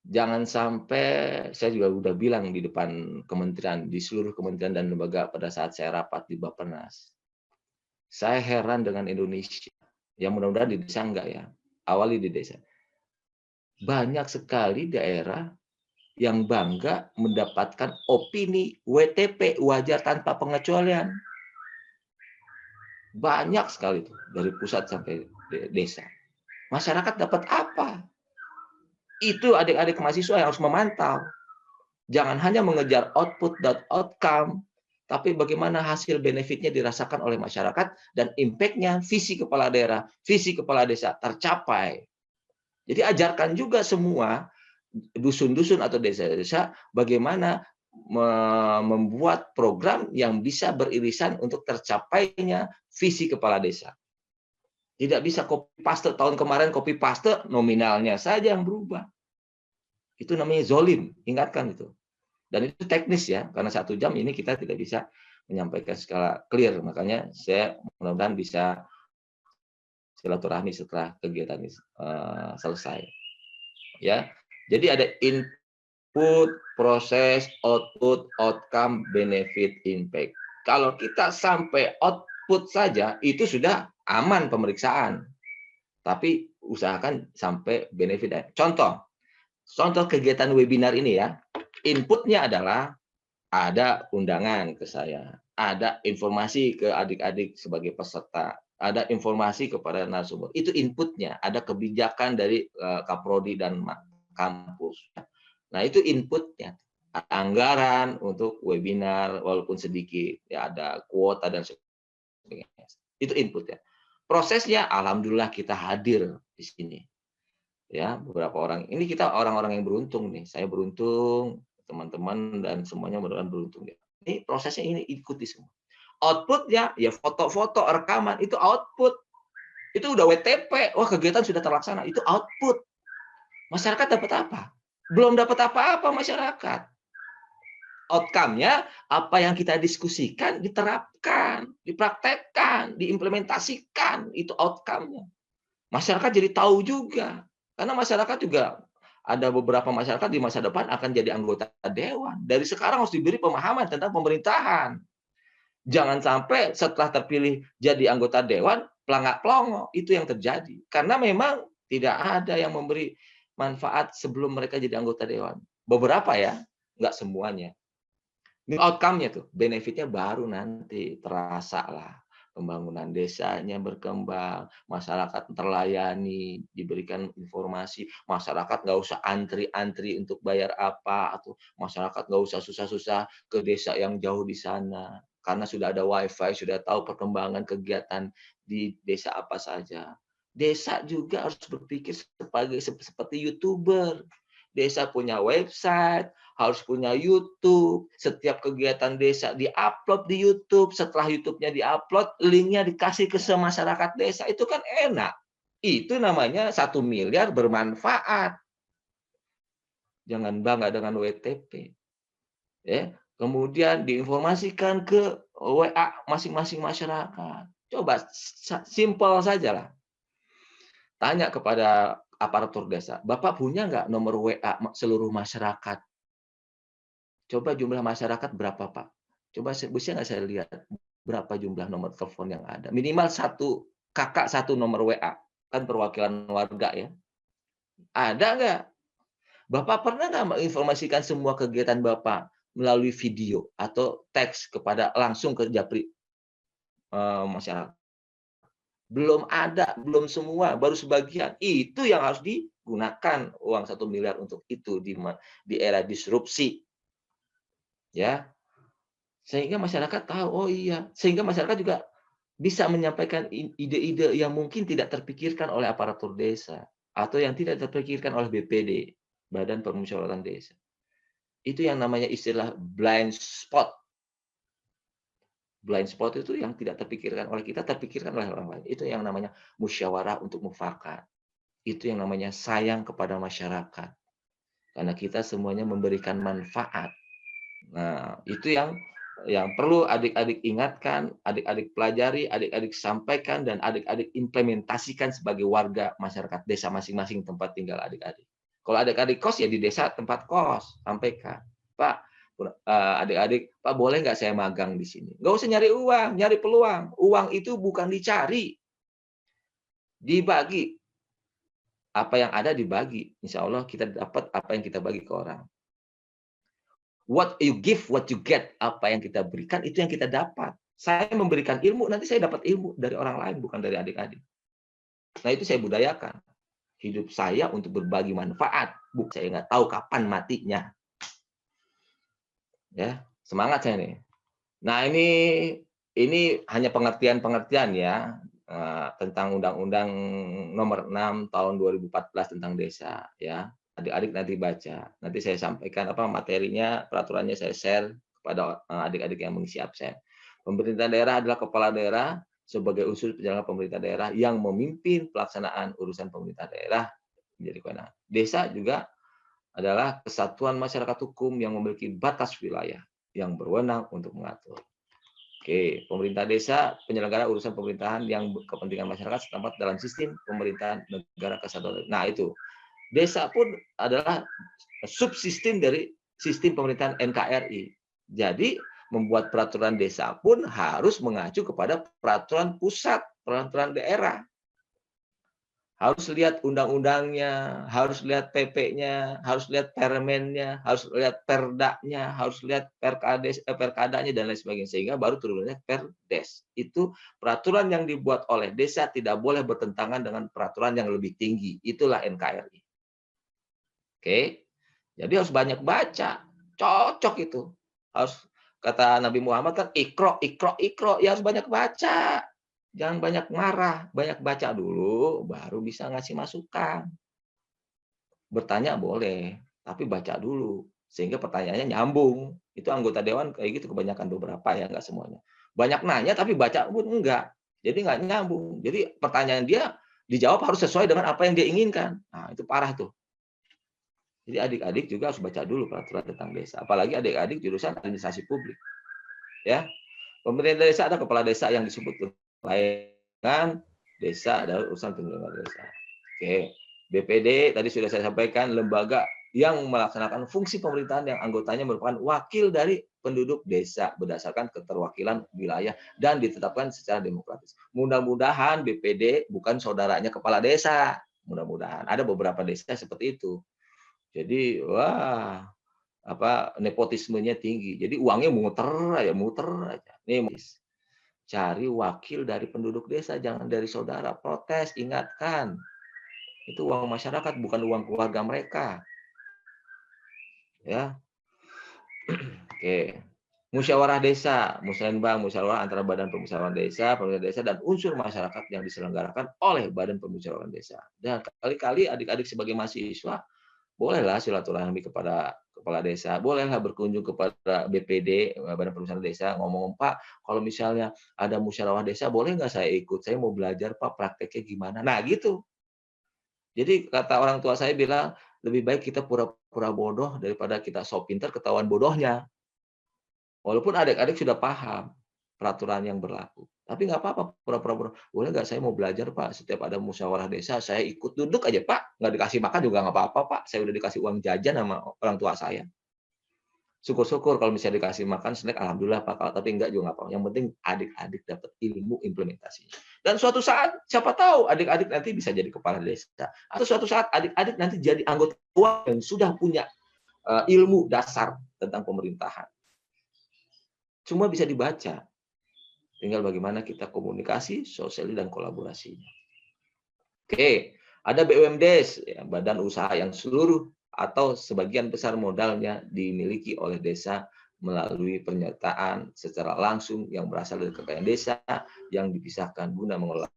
Jangan sampai, saya juga udah bilang di depan kementerian, di seluruh kementerian dan lembaga pada saat saya rapat di Bappenas. Saya heran dengan Indonesia. Ya mudah-mudahan di desa enggak ya. Awali di desa. Banyak sekali daerah yang bangga mendapatkan opini WTP, wajar tanpa pengecualian. Banyak sekali itu, dari pusat sampai desa. Masyarakat dapat apa? Itu adik-adik mahasiswa yang harus memantau. Jangan hanya mengejar output dan outcome, tapi bagaimana hasil benefitnya dirasakan oleh masyarakat dan impact-nya visi kepala daerah, visi kepala desa tercapai. Jadi ajarkan juga semua dusun-dusun atau desa-desa bagaimana membuat program yang bisa beririsan untuk tercapainya visi kepala desa. Tidak bisa copy paste, tahun kemarin copy paste, nominalnya saja yang berubah. Itu namanya zolim, ingatkan itu. Dan itu teknis ya, karena 1 jam ini kita tidak bisa menyampaikan skala clear. Makanya saya mudah-mudahan bisa silaturahmi setelah kegiatan ini selesai. Ya, jadi ada input, proses, output, outcome, benefit, impact. Kalau kita sampai output saja, itu sudah aman pemeriksaan. Tapi usahakan sampai benefit. Contoh kegiatan webinar ini ya, inputnya adalah ada undangan ke saya, ada informasi ke adik-adik sebagai peserta, ada informasi kepada narasumber. Itu inputnya, ada kebijakan dari Kaprodi dan kampus. Nah, itu inputnya. Anggaran untuk webinar walaupun sedikit, ya ada kuota dan sebagainya. Itu inputnya. Prosesnya alhamdulillah kita hadir di sini. Ya, beberapa orang. Ini kita orang-orang yang beruntung nih. Saya beruntung, teman-teman dan semuanya mudah-mudahan beruntung ya. Ini prosesnya ini ikuti semua. Outputnya ya foto-foto, rekaman itu output. Itu udah WTP. Wah, kegiatan sudah terlaksana. Itu output. Masyarakat dapat apa? Belum dapat apa-apa masyarakat. Outcome-nya apa yang kita diskusikan diterapkan, dipraktekkan, diimplementasikan. Itu outcome-nya. Masyarakat jadi tahu juga. Karena masyarakat juga ada beberapa masyarakat di masa depan akan jadi anggota dewan. Dari sekarang harus diberi pemahaman tentang pemerintahan. Jangan sampai setelah terpilih jadi anggota dewan, pelangak-pelongo. Itu yang terjadi. Karena memang tidak ada yang memberi manfaat sebelum mereka jadi anggota dewan. Beberapa ya, nggak semuanya. Ini outcome-nya tuh, benefitnya baru nanti terasa lah. Pembangunan desanya berkembang, masyarakat terlayani, diberikan informasi, masyarakat nggak usah antri-antri untuk bayar apa, atau masyarakat nggak usah susah-susah ke desa yang jauh di sana, karena sudah ada wifi, sudah tahu perkembangan kegiatan di desa apa saja. Desa juga harus berpikir seperti YouTuber. Desa punya website, harus punya YouTube, setiap kegiatan desa diupload di YouTube, setelah YouTube-nya diupload, link-nya dikasih ke masyarakat desa, itu kan enak. Itu namanya 1 miliar bermanfaat. Jangan bangga dengan WTP. Ya, kemudian diinformasikan ke WA masing-masing masyarakat. Coba simpel saja lah. Tanya kepada aparatur desa, Bapak punya nggak nomor WA seluruh masyarakat? Coba jumlah masyarakat berapa, Pak? Coba bisa nggak saya lihat berapa jumlah nomor telepon yang ada? Minimal 1 kakak 1 nomor WA. Kan perwakilan warga ya. Ada nggak? Bapak pernah nggak menginformasikan semua kegiatan Bapak melalui video atau teks kepada langsung ke japri masyarakat? Belum ada, belum semua, baru sebagian. Itu yang harus digunakan uang 1 miliar untuk itu di era disrupsi. Ya, sehingga masyarakat tahu, oh iya, sehingga masyarakat juga bisa menyampaikan ide-ide yang mungkin tidak terpikirkan oleh aparatur desa atau yang tidak terpikirkan oleh BPD, Badan Permusyawaratan Desa. Itu yang namanya istilah blind spot. Blind spot itu yang tidak terpikirkan oleh kita, terpikirkan oleh orang lain. Itu yang namanya musyawarah untuk mufakat. Itu yang namanya sayang kepada masyarakat. Karena kita semuanya memberikan manfaat. Nah, itu yang perlu adik-adik ingatkan, adik-adik pelajari, adik-adik sampaikan, dan adik-adik implementasikan sebagai warga masyarakat desa masing-masing tempat tinggal adik-adik. Kalau adik-adik kos ya di desa tempat kos, sampaikan. Pak, adik-adik, Pak boleh nggak saya magang di sini? Nggak usah nyari uang, nyari peluang. Uang itu bukan dicari, dibagi. Apa yang ada dibagi. Insya Allah kita dapat apa yang kita bagi ke orang. What you give, what you get. Apa yang kita berikan, itu yang kita dapat. Saya memberikan ilmu, nanti saya dapat ilmu dari orang lain, bukan dari adik-adik. Nah itu saya budayakan. Hidup saya untuk berbagi manfaat. Saya nggak tahu kapan matinya. Ya, semangat saya nih. Nah ini hanya pengertian-pengertian ya tentang Undang-Undang Nomor 6 Tahun 2014 tentang desa ya. Adik-adik nanti baca. Nanti saya sampaikan apa materinya, peraturannya saya share kepada adik-adik yang mengisi absen. Pemerintah daerah adalah kepala daerah sebagai unsur penyelenggara pemerintah daerah yang memimpin pelaksanaan urusan pemerintah daerah menjadi kewenangan. Desa juga adalah kesatuan masyarakat hukum yang memiliki batas wilayah yang berwenang untuk mengatur. Oke, pemerintah desa penyelenggara urusan pemerintahan yang kepentingan masyarakat setempat dalam sistem pemerintahan negara kesatuan. Nah, itu. Desa pun adalah subsistem dari sistem pemerintahan NKRI. Jadi, membuat peraturan desa pun harus mengacu kepada peraturan pusat, peraturan daerah. Harus lihat undang-undangnya, harus lihat PP-nya, harus lihat permennya, harus lihat perdanya, harus lihat perkadanya dan lain sebagainya, sehingga baru turunnya perdes. Itu peraturan yang dibuat oleh desa tidak boleh bertentangan dengan peraturan yang lebih tinggi. Itulah NKRI. Oke, jadi harus banyak baca, cocok itu. Harus kata Nabi Muhammad kan ikro, ya harus banyak baca. Jangan banyak marah, banyak baca dulu, baru bisa ngasih masukan. Bertanya boleh, tapi baca dulu. Sehingga pertanyaannya nyambung. Itu anggota dewan kayak gitu kebanyakan, beberapa ya, enggak semuanya. Banyak nanya, tapi baca pun enggak. Jadi enggak nyambung. Jadi pertanyaan dia dijawab harus sesuai dengan apa yang dia inginkan. Nah, itu parah tuh. Jadi adik-adik juga harus baca dulu peraturan tentang desa. Apalagi adik-adik jurusan administrasi publik. Ya, pemerintah desa ada kepala desa yang disebut layanan desa adalah urusan penyelenggara desa. Oke, BPD tadi sudah saya sampaikan, lembaga yang melaksanakan fungsi pemerintahan yang anggotanya merupakan wakil dari penduduk desa berdasarkan keterwakilan wilayah dan ditetapkan secara demokratis. Mudah-mudahan BPD bukan saudaranya kepala desa. Mudah-mudahan ada beberapa desa seperti itu. Jadi wah, apa nepotismenya tinggi. Jadi uangnya muter aja. Nih, cari wakil dari penduduk desa, jangan dari saudara. Protes, ingatkan. Itu uang masyarakat, bukan uang keluarga mereka. Ya. Oke. Musyawarah desa, musyawarah antara Badan Pemusyawarah Desa, pemerintah desa, dan unsur masyarakat yang diselenggarakan oleh Badan Pemusyawarah Desa. Dan kali-kali adik-adik sebagai mahasiswa, bolehlah silaturahmi kepada kepala desa, bolehlah berkunjung kepada BPD, Badan Pemusyawarah Desa, ngomong, Pak, kalau misalnya ada musyawarah desa, boleh nggak saya ikut? Saya mau belajar, Pak, prakteknya gimana? Nah, gitu. Jadi kata orang tua saya bilang, lebih baik kita pura-pura bodoh daripada kita sok pintar ketahuan bodohnya. Walaupun adik-adik sudah paham peraturan yang berlaku. Tapi nggak apa-apa, pura-pura bodoh. Boleh nggak saya mau belajar, Pak? Setiap ada musyawarah desa, saya ikut duduk aja, Pak. Nggak dikasih makan juga nggak apa-apa, Pak. Saya udah dikasih uang jajan sama orang tua saya. Syukur-syukur kalau misalnya dikasih makan snack, alhamdulillah, Pak. Tapi enggak juga nggak apa-apa. Yang penting adik-adik dapat ilmu implementasinya. Dan suatu saat, siapa tahu adik-adik nanti bisa jadi kepala desa. Atau suatu saat adik-adik nanti jadi anggota yang sudah punya ilmu dasar tentang pemerintahan. Semua bisa dibaca. Tinggal bagaimana kita komunikasi, sosial, dan kolaborasinya. Oke, ada BUMDes, ya, badan usaha yang seluruh atau sebagian besar modalnya dimiliki oleh desa melalui pernyataan secara langsung yang berasal dari kekayaan desa yang dipisahkan guna mengelola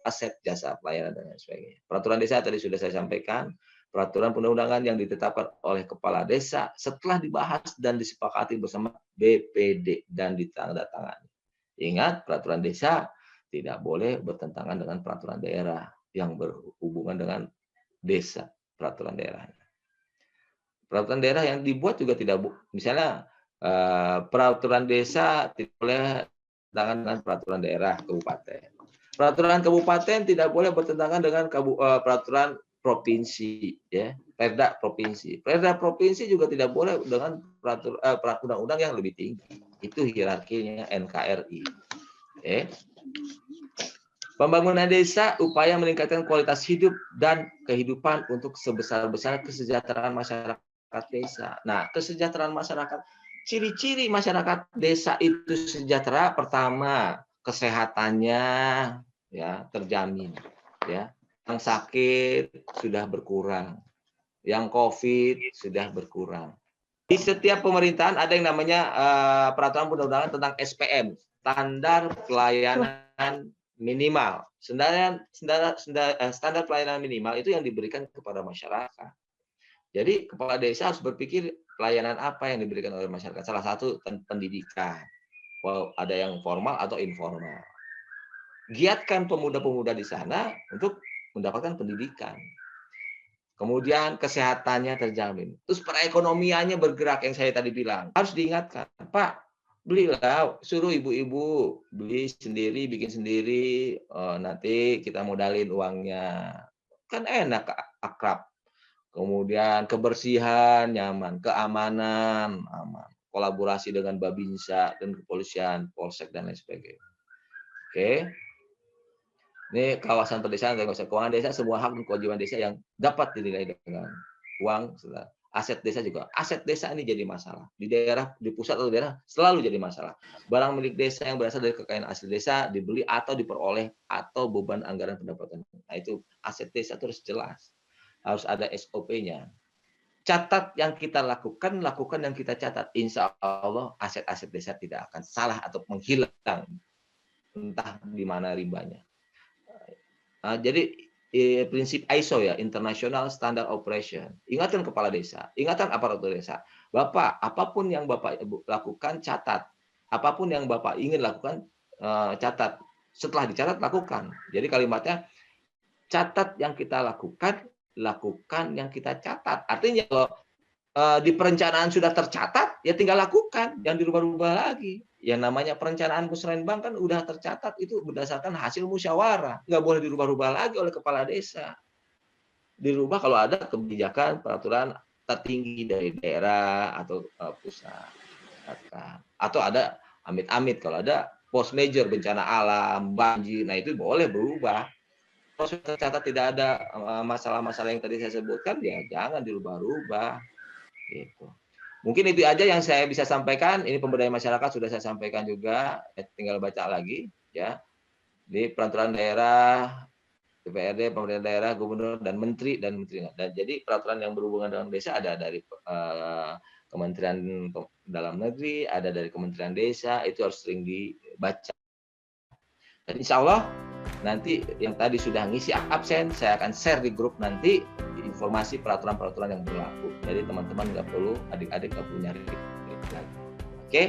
aset, jasa, pelayanan, dan lain sebagainya. Peraturan desa tadi sudah saya sampaikan. Peraturan perundang-undangan yang ditetapkan oleh kepala desa setelah dibahas dan disepakati bersama BPD dan ditandatangani. Ingat, peraturan desa tidak boleh bertentangan dengan peraturan daerah yang berhubungan dengan desa, peraturan daerahnya. Peraturan daerah yang dibuat juga tidak, misalnya peraturan desa tidak boleh bertentangan dengan peraturan daerah kabupaten. Peraturan kabupaten tidak boleh bertentangan dengan peraturan provinsi, ya, perda provinsi. Perda provinsi juga tidak boleh dengan peraturan undang-undang yang lebih tinggi. Itu hierarkinya NKRI. Pembangunan desa upaya meningkatkan kualitas hidup dan kehidupan untuk sebesar-besar kesejahteraan masyarakat desa. Nah, kesejahteraan masyarakat, ciri-ciri masyarakat desa itu sejahtera, pertama kesehatannya ya terjamin, ya. Yang sakit sudah berkurang, yang COVID sudah berkurang. Di setiap pemerintahan ada yang namanya peraturan perundang-undangan tentang SPM, standar pelayanan minimal. Standar pelayanan minimal itu yang diberikan kepada masyarakat. Jadi kepala desa harus berpikir pelayanan apa yang diberikan oleh masyarakat. Salah satu pendidikan, ada yang formal atau informal. Giatkan pemuda-pemuda di sana untuk mendapatkan pendidikan. Kemudian kesehatannya terjamin. Terus perekonomiannya bergerak yang saya tadi bilang. Harus diingatkan, Pak, belilah, suruh ibu-ibu beli sendiri, bikin sendiri, nanti kita modalin uangnya. Kan enak, akrab. Kemudian kebersihan, nyaman, keamanan, aman. Kolaborasi dengan Babinsa dan kepolisian, Polsek, dan lain sebagainya. Oke. Ini kawasan pedesaan dan kawasan keuangan desa, semua hak dan kewajiban desa yang dapat dinilai dengan uang. Aset desa juga. Aset desa ini jadi masalah. Di daerah, di pusat atau daerah selalu jadi masalah. Barang milik desa yang berasal dari kekayaan asli desa dibeli atau diperoleh atau beban anggaran pendapatan. Nah, itu aset desa terus jelas. Harus ada SOP-nya. Catat yang kita lakukan yang kita catat. Insya Allah aset-aset desa tidak akan salah atau menghilang. Entah di mana ribanya. Jadi prinsip ISO ya, International Standard Operation. Ingatan kepala desa, ingatan aparatur desa. Bapak, apapun yang Bapak lakukan, catat. Apapun yang Bapak ingin lakukan, catat. Setelah dicatat, lakukan. Jadi kalimatnya, catat yang kita lakukan yang kita catat. Artinya kalau di perencanaan sudah tercatat, ya tinggal lakukan, jangan dirubah-rubah lagi. Yang namanya perencanaan musrenbang kan udah tercatat, itu berdasarkan hasil musyawarah, nggak boleh dirubah-rubah lagi oleh kepala desa. Dirubah kalau ada kebijakan peraturan tertinggi dari daerah atau pusat, atau ada amit-amit kalau ada post major bencana alam, banjir, nah itu boleh berubah. Kalau sudah tercatat tidak ada masalah-masalah yang tadi saya sebutkan, ya jangan dirubah-rubah. Gitu. Mungkin itu aja yang saya bisa sampaikan. Ini pemberdayaan masyarakat sudah saya sampaikan juga. Tinggal baca lagi, ya. Di peraturan daerah, DPRD, pemerintah daerah, gubernur, dan menteri dan menteri. Dan jadi peraturan yang berhubungan dengan desa ada dari Kementerian Dalam Negeri, ada dari Kementerian Desa. Itu harus sering dibaca. Dan insya Allah nanti yang tadi sudah ngisi absen, saya akan share di grup nanti informasi peraturan-peraturan yang berlaku. Jadi teman-teman nggak perlu, adik-adik nggak perlu nyari lagi. Oke?